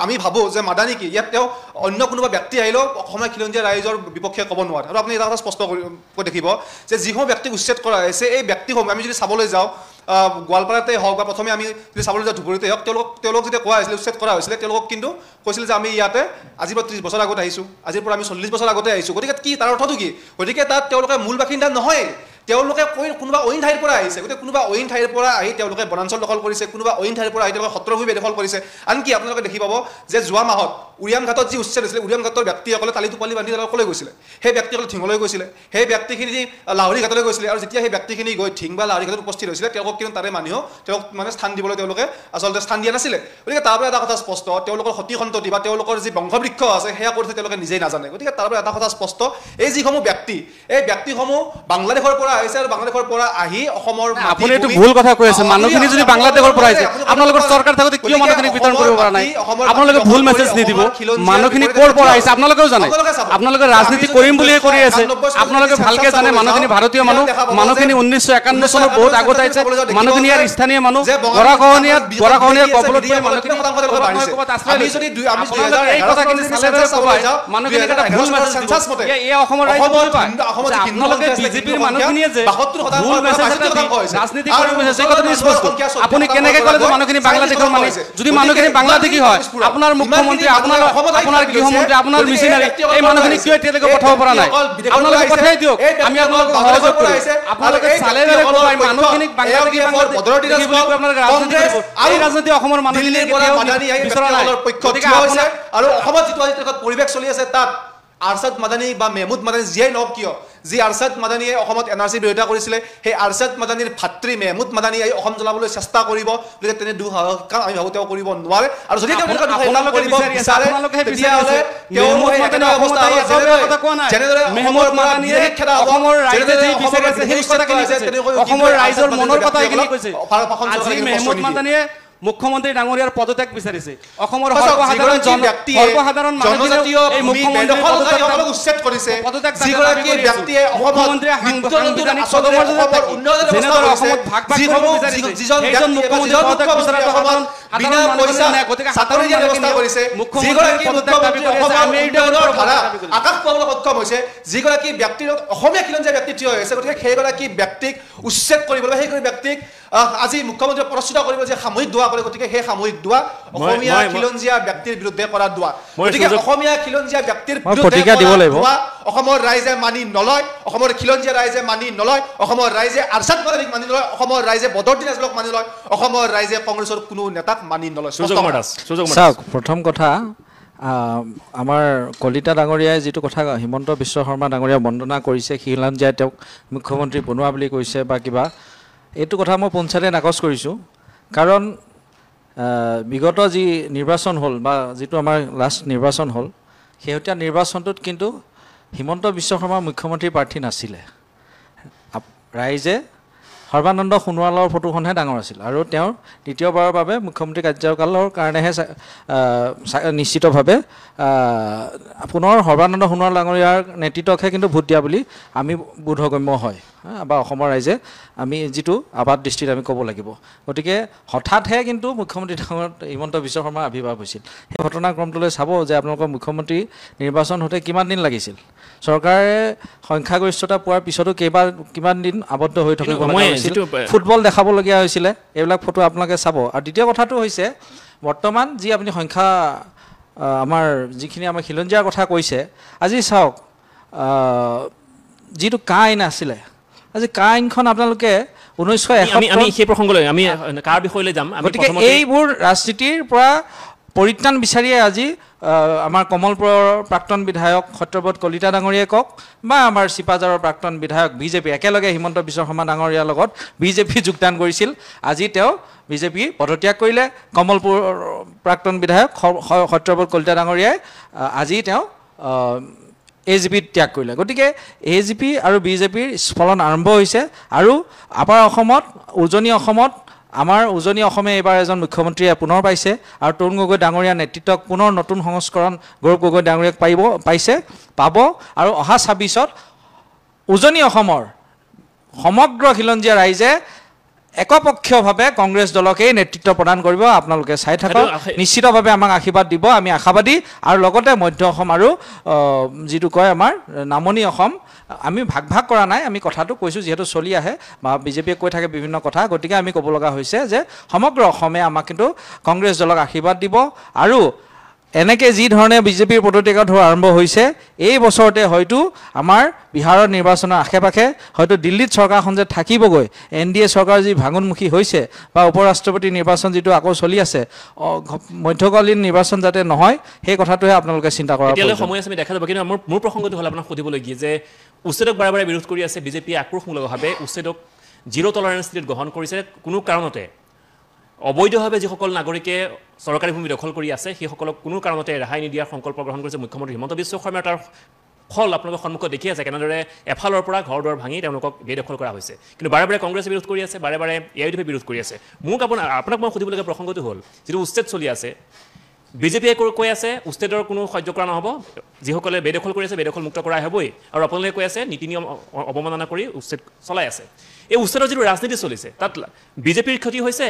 আমি ভাবোঁ যে মাদানী কি ইয়াত তেওঁ অন্য কোনোবা ব্যক্তি আহিলেও অসমৰ খিলঞ্জীয়া ৰাইজৰ বিপক্ষে ক'ব নোৱাৰে আৰু আপুনি এটা কথা স্পষ্ট কৰি দেখিব যে যিসমূহ ব্যক্তিক উচ্ছেদ কৰা হৈছে এই ব্যক্তিসমূহ আমি যদি চাবলৈ যাওঁ গোৱালপাৰাতে হওক বা প্ৰথমে আমি যদি চাবলৈ যাওঁ ধুবুৰীতে হওক তেওঁলোক যেতিয়া কোৱা হৈছিলে উচ্ছেদ কৰা হৈছিলে তেওঁলোকক কিন্তু কৈছিল যে আমি ইয়াতে আজিৰ পৰা 30 বছৰ আগতে আহিছোঁ আজিৰ পৰা আমি 40 বছৰ আগতে আহিছোঁ গতিকে কি তাৰ অৰ্থটো কি গতিকে তাত তেওঁলোকে মূল বাসিন্দা নহয় তেওঁলোকে কোনোবা অইন ঠাইৰ পৰা আহিছে গতিকে কোনোবা অইন ঠাইৰ পৰা আহি তেওঁলোকে বনাঞ্চল দখল কৰিছে কোনোবা অইন ঠাইৰ পৰা আহি তেওঁলোকে সত্ৰভূমি দখল কৰিছে আনকি আপোনালোকে দেখি পাব যে যোৱা মাহত উৰিয়াম ঘাটত যি উচ্ছেদ হৈছিলে উৰিয়াম ঘাটৰ ব্যক্তিসকলে তালি টোপালি বান্ধি তেওঁলোকলৈ গৈছিলে সেই ব্যক্তিসকলে ঠিঙলৈ গৈছিলে সেই ব্যক্তিখিনি লাহৰী ঘাটলৈ গৈছিলে আৰু যেতিয়া সেই ব্যক্তিখিনি গৈ ঠিং বা লাহৰী ঘাটত উপস্থিত হৈছিলে তেওঁলোকক কিন্তু তাৰে মানুহেও তেওঁক মানে স্থান দিবলৈ তেওঁলোকে আচলতে স্থান দিয়া নাছিলে গতিকে তাৰ পৰা এটা কথা স্পষ্ট তেওঁলোকৰ সতি সন্ততি বা তেওঁলোকৰ যি বংশবৃক্ষ আছে সেয়া কৰিছে তেওঁলোকে নিজেই নাজানে গতিকে তাৰ পৰা এটা কথা স্পষ্ট এই যিসমূহ ব্যক্তি এই ব্যক্তিসমূহ বাংলাদেশৰ পৰা আহিছে আৰু বাংলাদেশৰ পৰা আহি অসমৰ আপুনি এইটো ভুল কথা কৈ আছে মানুহখিনি যদি বাংলাদেশৰ পৰা আহিছে আপোনালোকৰ চৰকাৰ থাকোতে কিয় মানুহখিনিক বিতৰণ কৰিব পৰা নাই আপোনালোকে ভুল মেছেজ নিদিব মানুহখিনি ক'ৰ পৰা আহিছে আপোনালোকেও জানে আপোনালোকে ৰাজনীতি কৰিম বুলিয়ে কৰি আছে আপোনালোকে ভালকে জানে মানুহখিনি ভাৰতীয় মানুহখিনি 1951 চনৰ বহুত আগত আহিছে মানুহখিনি ইয়াৰ স্থানীয় মানুহ গৰাখহনীয়াৰ কবলত পৰি মানুহখিনি আমি যদি আমি এই কথাখিনি চালে ক'বাই মানুহখিনি এটা ভুল মেছেজ এই অসমৰ ৰাইজে বুজি পায় আপোনালোকে বিজেপিৰ মানুহখিনিয়ে যে ভুল মেছেজ ৰাজনীতি কৰিব বিচাৰিছে এই কথাটো স্পষ্ট আপুনি কেনেকৈ ক'লে যে মানুহখিনি বাংলাদেশৰ মানুহ যদি মানুহখিনি বাংলাদেশী হয় আপোনাৰ মুখ্যমন্ত্ৰী আপোনাৰ গৃহমন্ত্ৰী আপোনাৰ মিছনাৰী এই মানুহখিনি কিয় এতিয়ালৈকে পঠাব পৰা নাই আপোনালোকে পঠাই দিয়ক আমি আপোনালোকক সহযোগ কৰিম আপোনালোকে চালে ক'বাই মানুহখিনিক বাংলাদেশী বুলি কৈ আপোনালোকে ৰাজনীতি কৰিব এই ৰাজনীতি অসমৰ মানুহখিনিৰ বিচৰা নাই আৰু অসমত যিটো আজি পৰিৱেশ চলি আছে তাত আৰছাদ মাদানী বা মেহমুদ মাদানী যিয়েই নহওক কিয় যি আৰছাদ মাদানীয়ে অসমত NRC বিৰোধিতা কৰিছিলে সেই আৰছাদ মাদানীৰ ভাতৃ মেহমুদ মাদানী এই অসম জ্বলাবলৈ চেষ্টা কৰিব গতিকে তেনে দুঃসাহস কাম আমি ভাবোঁ তেওঁ কৰিব নোৱাৰে আৰু যদি মুখ্যমন্ত্ৰী ডাঙৰীয়াৰ পদত্যাগ বিচাৰিছে অসমৰ সৰ্বসাধাৰণ উচ্ছেদ কৰিছে আকাশ পাবলৈ সক্ষম হৈছে যিগৰাকী ব্যক্তিৰ অসমীয়া খিলঞ্জীয়া ব্যক্তি থিয় হৈছে গতিকে সেইগৰাকী ব্যক্তিক উচ্ছেদ কৰিবলৈ সেই ব্যক্তিক আজি মুখ্যমন্ত্ৰীয়ে প্ৰস্তুত কৰিব যে সামূহিক দোৱা কৰে গতিকে সেই সামূহিক দোৱা অসমীয়া খিলঞ্জীয়া ব্যক্তিৰ বিৰুদ্ধে কৰা দোৱা গতিকে অসমীয়া খিলঞ্জীয়া ব্যক্তিৰ বিৰুদ্ধে অসমৰ ৰাইজে মানি নলয় অসমৰ খিলঞ্জীয়া ৰাইজে মানি নলয় অসমৰ ৰাইজে আৰছাদ মাদানীক মানি নলয় অসমৰ ৰাইজে বদৰুদ্দিন আজমলক মানি নলয় অসমৰ ৰাইজে কংগ্ৰেছৰ কোনো নেতাক মানি নলয় চাওক প্ৰথম কথা আমাৰ কলিতা ডাঙৰীয়াই যিটো কথা হিমন্ত বিশ্ব শৰ্মা ডাঙৰীয়াই বন্দনা কৰিছে খিলঞ্জীয়াই তেওঁক মুখ্যমন্ত্ৰী বনোৱা বুলি কৈছে বা কিবা এইটো কথা মই পঞ্চায়তে নাকচ কৰিছোঁ কাৰণ বিগত যি নিৰ্বাচন হ'ল বা যিটো আমাৰ লাষ্ট নিৰ্বাচন হ'ল শেহতীয়া নিৰ্বাচনটোত কিন্তু হিমন্ত বিশ্ব শৰ্মা মুখ্যমন্ত্ৰী প্ৰাৰ্থী নাছিলে ৰাইজে সৰ্বানন্দ সোণোৱালৰ ফটোখনহে ডাঙৰ আছিল আৰু তেওঁৰ দ্বিতীয়বাৰৰ বাবে মুখ্যমন্ত্ৰী কাৰ্যকালৰ কাৰণেহে নিশ্চিতভাৱে পুনৰ সৰ্বানন্দ সোণোৱাল ডাঙৰীয়াৰ নেতৃত্বকহে কিন্তু ভোট দিয়া বুলি আমি বোধগম্য হয় বা অসমৰ ৰাইজে আমি যিটো আবাদ দৃষ্টিত আমি ক'ব লাগিব গতিকে হঠাৎহে কিন্তু মুখ্যমন্ত্ৰী ডাঙৰ হিমন্ত বিশ্ব শৰ্মাৰ আৱিৰ্ভাৱ হৈছিল সেই ঘটনাক্ৰমটোলৈ চাব যে আপোনালোকৰ মুখ্যমন্ত্ৰী নিৰ্বাচন হওঁতে কিমান দিন লাগিছিল চৰকাৰে সংখ্যাগৰিষ্ঠতা পোৱাৰ পিছতো কিমান দিন আবদ্ধ হৈ থাকিব ফুটবল দেখাবলগীয়া হৈছিলে এইবিলাক ফটো আপোনালোকে চাব আৰু দ্বিতীয় কথাটো হৈছে বৰ্তমান যি আপুনি সংখ্যা আমাৰ যিখিনি আমাৰ খিলঞ্জীয়াৰ কথা কৈছে আজি চাওক যিটো কা আইন আছিলে আজি কা আইনখন আপোনালোকে 1971 আমি সেই প্ৰসংগলৈ আমি কাৰ বিষয়লৈ যাম গতিকে এইবোৰ ৰাজনীতিৰ পৰা পৰিত্ৰাণ বিচাৰিয়ে আজি আমাৰ কমলপুৰৰ প্ৰাক্তন বিধায়ক সত্যব্ৰত কলিতা ডাঙৰীয়াই কওক বা আমাৰ চিপাঝাৰৰ প্ৰাক্তন বিধায়ক বিজেপি একেলগে হিমন্ত বিশ্ব শৰ্মা ডাঙৰীয়াৰ লগত বিজেপি যোগদান কৰিছিল আজি তেওঁ বিজেপি পদত্যাগ কৰিলে কমলপুৰ প্ৰাক্তন বিধায়ক সত্যব্ৰত কলিতা ডাঙৰীয়াই আজি তেওঁ AGP ত্যাগ কৰিলে গতিকে AGP আৰু বিজেপিৰ স্ফলন আৰম্ভ হৈছে আৰু আমাৰ অসমত আমাৰ উজনি অসমে এইবাৰ এজন মুখ্যমন্ত্ৰীয়ে পুনৰ পাইছে আৰু তৰুণ গগৈ ডাঙৰীয়াৰ নেতৃত্বক পুনৰ নতুন সংস্কৰণ গৌৰৱ গগৈ ডাঙৰীয়াক পাব আৰু অহা 26ত উজনি অসমৰ সমগ্ৰ খিলঞ্জীয়া ৰাইজে একপক্ষীয়ভাৱে কংগ্ৰেছ দলকেই নেতৃত্ব প্ৰদান কৰিব আপোনালোকে চাই থাকক নিশ্চিতভাৱে আমাক আশীৰ্বাদ দিব আমি আশাবাদী আৰু লগতে মধ্য অসম আৰু যিটো কয় আমাৰ নামনি অসম আমি ভাগ কৰা নাই আমি কথাটো কৈছোঁ যিহেতু চলি আহে বা বিজেপিয়ে কৈ থাকে বিভিন্ন কথা গতিকে আমি ক'ব লগা হৈছে যে সমগ্ৰ অসমে আমাক কিন্তু কংগ্ৰেছ দলক আশীৰ্বাদ দিব আৰু এনেকৈ যি ধৰণে বিজেপিৰ পদত্যাগৰ ধৰ আৰম্ভ হৈছে এই বছৰতে হয়তো আমাৰ বিহাৰৰ নিৰ্বাচনৰ আশে পাশে হয়তো দিল্লীত চৰকাৰখন যে থাকিবগৈ NDA চৰকাৰ যি ভাঙোনমুখী হৈছে বা উপ ৰাষ্ট্ৰপতি নিৰ্বাচন যিটো আকৌ চলি আছে মধ্যকালীন নিৰ্বাচন যাতে নহয় সেই কথাটোহে আপোনালোকে চিন্তা কৰা এতিয়ালৈ সময় আছে আমি দেখা যাব কিন্তু মোৰ প্ৰসংগটো হ'ল আপোনাক সুধিবলগীয়া যে উচ্ছেদক বাৰে বাৰে বিৰোধ কৰি আছে বিজেপিয়ে আক্ৰোশমূলকভাৱে উচ্ছেদক জিৰ' টলাৰেঞ্চ নীতিত গ্ৰহণ কৰিছে কোনো কাৰণতে অবৈধভাৱে যিসকল নাগৰিকে চৰকাৰী ভূমি দখল কৰি আছে সেইসকলক কোনো কাৰণতে ৰেহাই নিদিয়াৰ সংকল্প গ্ৰহণ কৰিছে মুখ্যমন্ত্ৰী হিমন্ত বিশ্ব শৰ্মাই তাৰ ফল আপোনালোকৰ সন্মুখত দেখি আছে কেনেদৰে এফালৰ পৰা ঘৰ দুৱাৰ ভাঙি তেওঁলোকক বেদখল কৰা হৈছে কিন্তু বাৰে বাৰে কংগ্ৰেছে বিৰোধ কৰি আছে বাৰে বাৰে AIUDFে বিৰোধ কৰি আছে আপোনাক মই সুধিবলগীয়া প্ৰসংগটো হ'ল যিটো উচ্ছেদ চলি আছে বিজেপিয়ে কৈ আছে উচ্ছেদৰ কোনো সহ্য কৰা নহ'ব যিসকলে বেদখল কৰি আছে বেদখল মুক্ত কৰা হ'বই আৰু আপোনালোকে কৈ আছে নীতি নিয়ম অৱমাননা কৰি উচ্ছেদ চলাই আছে এই উচ্ছেদৰ যিটো ৰাজনীতি চলিছে তাত বিজেপিৰ ক্ষতি হৈছে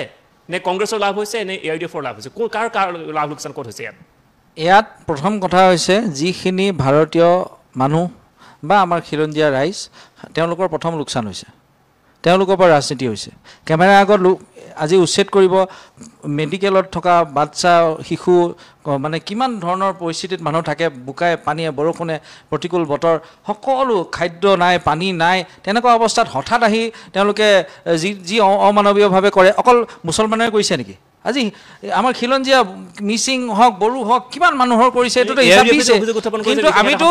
নে কংগ্ৰেছৰ লাভ হৈছে নে AIUDFৰ লাভ হৈছে কাৰ লাভ লোকচান ক'ত হৈছে ইয়াত প্ৰথম কথা হৈছে যিখিনি ভাৰতীয় মানুহ বা আমাৰ খিলঞ্জীয়া ৰাইজ তেওঁলোকৰ প্ৰথম লোকচান হৈছে তেওঁলোকৰ পৰা ৰাজনীতি হৈছে কেমেৰাৰ আগত আজি উচ্ছেদ কৰিব মেডিকেলত থকা বাচ্চা শিশু মানে কিমান ধৰণৰ পৰিস্থিতিত মানুহ থাকে বোকাই পানীয়ে বৰষুণে প্ৰতিকূল বতৰ সকলো খাদ্য নাই পানী নাই তেনেকুৱা অৱস্থাত হঠাৎ আহি তেওঁলোকে যি অমানৱীয়ভাৱে কৰে অকল মুছলমানে কৰিছে নেকি আজি আমাৰ খিলঞ্জীয়া মিচিং হওক বড়ো হওক কিমান মানুহৰ কৰিছে এইটোতো হিচাপ দিছে কিন্তু আমিতো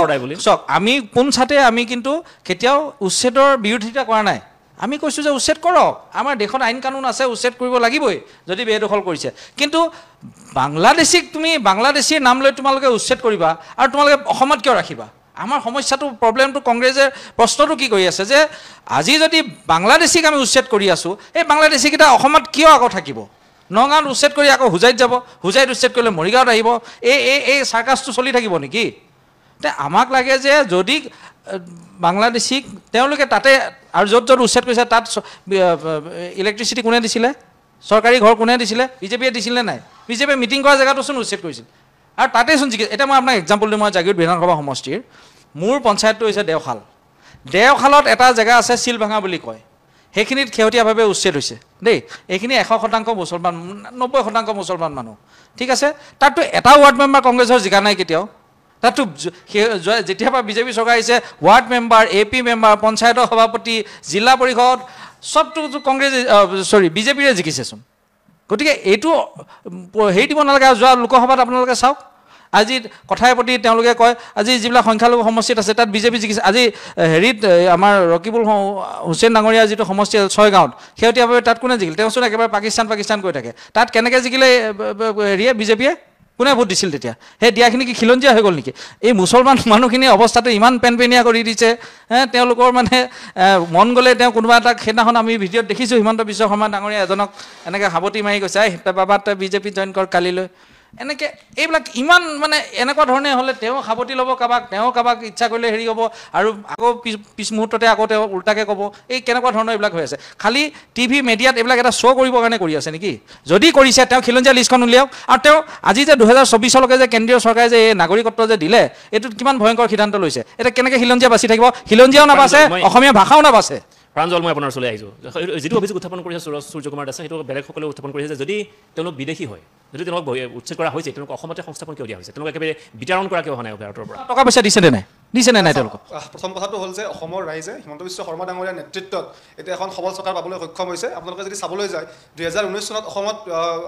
চাওক আমি পোনছাতে আমি কিন্তু কেতিয়াও উচ্ছেদৰ বিৰোধিতা কৰা নাই আমি কৈছোঁ যে উচ্ছেদ কৰক আমাৰ দেশত আইন কানুন আছে উচ্ছেদ কৰিব লাগিবই যদি বেদখল কৰিছে কিন্তু বাংলাদেশীৰ নাম লৈ তোমালোকে উচ্ছেদ কৰিবা আৰু তোমালোকে অসমত কিয় ৰাখিবা আমাৰ সমস্যাটো প্ৰব্লেমটো কংগ্ৰেছে প্ৰশ্নটো কি কৰি আছে যে আজি যদি বাংলাদেশীক আমি উচ্ছেদ কৰি আছোঁ এই বাংলাদেশীকেইটা অসমত কিয় আকৌ থাকিব নগাঁৱত উচ্ছেদ কৰি আকৌ হুজাইত যাব হুজাইত উচ্ছেদ কৰিলে মৰিগাঁৱত আহিব এই চাৰ্কাছটো চলি থাকিব নেকি তে আমাক লাগে যে যদি বাংলাদেশীক তেওঁলোকে তাতে আৰু য'ত উচ্ছেদ কৰিছে তাত ইলেক্ট্ৰিচিটি কোনে দিছিলে চৰকাৰী ঘৰ কোনে দিছিলে বিজেপিয়ে দিছিলে নাই বিজেপিয়ে মিটিং কৰা জেগাটোচোন উচ্ছেদ কৰিছিল আৰু তাতেচোন এতিয়া মই আপোনাক এক্সাম্পল দিওঁ মই জাগীৰোড বিধানসভা সমষ্টিৰ মোৰ পঞ্চায়তটো হৈছে দেওশালত এটা জেগা আছে চিলভাঙা বুলি কয় সেইখিনিত শেহতীয়াভাৱে উচ্ছেদ হৈছে দেই এইখিনি 100% মুছলমান 90% মুছলমান মানুহ ঠিক আছে তাততো এটা ৱাৰ্ড মেম্বাৰ কংগ্ৰেছৰ জিকা নাই কেতিয়াও তাততো যেতিয়াৰ বিজেপি চৰকাৰ আহিছে ৱাৰ্ড মেম্বাৰ AP মেম্বাৰ পঞ্চায়তৰ সভাপতি জিলা পৰিষদ সবটো কংগ্ৰেছ বিজেপিৰে জিকিছেচোন গতিকে এইটো হেৰি দিব নালাগে যোৱা লোকসভাত আপোনালোকে চাওক আজি কথাই প্ৰতি তেওঁলোকে কয় আজি যিবিলাক সংখ্যালঘু সমষ্টিত আছে তাত বিজেপি জিকিছে আজি হেৰিত আমাৰ ৰকিবুল হুছেইন ডাঙৰীয়া যিটো সমষ্টি 6 গাঁৱত শেহতীয়াভাৱে তাত কোনে জিকিলে তেওঁচোন একেবাৰে পাকিস্তান কৈ থাকে তাত কেনেকৈ জিকিলে হেৰিয়ে বিজেপিয়ে কোনে ভোট দিছিল তেতিয়া সেই দিয়াখিনি কি খিলঞ্জীয়া হৈ গ'ল নেকি এই মুছলমান মানুহখিনিৰ অৱস্থাটো ইমান পেনপেনীয়া কৰি দিছে তেওঁলোকৰ মানে মন গ'লে তেওঁ কোনোবা এটা সেইদিনাখন আমি ভিডিঅ'ত দেখিছোঁ হিমন্ত বিশ্ব শৰ্মা ডাঙৰীয়া এজনক এনেকৈ সাৱটি মাৰি গৈছে বাবা তই বিজেপি জইন কৰ কালিলৈ এনেকৈ এইবিলাক ইমান মানে এনেকুৱা ধৰণে হ'লে তেওঁ সাৱটি ল'ব কাৰোবাক ইচ্ছা কৰিলে হেৰি হ'ব আৰু আকৌ পিছ মুহূৰ্ততে আকৌ তেওঁ উল্টাকৈ ক'ব এই কেনেকুৱা ধৰণৰ এইবিলাক হৈ আছে খালি টিভি মিডিয়াত এইবিলাক এটা শ্ব' কৰিবৰ কাৰণে কৰি আছে নেকি যদি কৰিছে তেওঁ খিলঞ্জীয়া লিষ্টখন উলিয়াওক আৰু তেওঁ আজি যে 2024 যে কেন্দ্ৰীয় চৰকাৰে যে এই নাগৰিকত্ব যে দিলে এইটোত কিমান ভয়ংকৰ সিদ্ধান্ত লৈছে এতিয়া কেনেকৈ খিলঞ্জীয়া বাচি থাকিব খিলঞ্জীয়াও নাবাচে অসমীয়া ভাষাও নাবাচে প্ৰাঞ্জল মই আপোনাৰ ওচৰলৈ আহিছোঁ যিটো অভিযোগ উত্থাপন কৰিছে সূৰ্যকুমাৰ দাসে সেইটো বেলেগসকলে উত্থাপন কৰিছে যে যদি তেওঁলোক বিদেশী হয় যদি তেওঁলোক উচ্ছেদ কৰা হৈছে তেওঁলোক অসমতে সংস্থাপন কিয় দিয়া হৈছে তেওঁলোক একেবাৰে বিতৰণ কৰা কিয় হোৱা নাই ভাৰতৰ পৰা টকা পইচা দিছেনে নাই তেওঁলোকক প্ৰথম কথাটো হ'ল যে অসমৰ ৰাইজে হিমন্ত বিশ্ব শৰ্মা ডাঙৰীয়াৰ নেতৃত্বত এতিয়া এখন সবল চৰকাৰ পাবলৈ সক্ষম হৈছে আপোনালোকে যদি চাবলৈ যায় 2019 চনত অসমত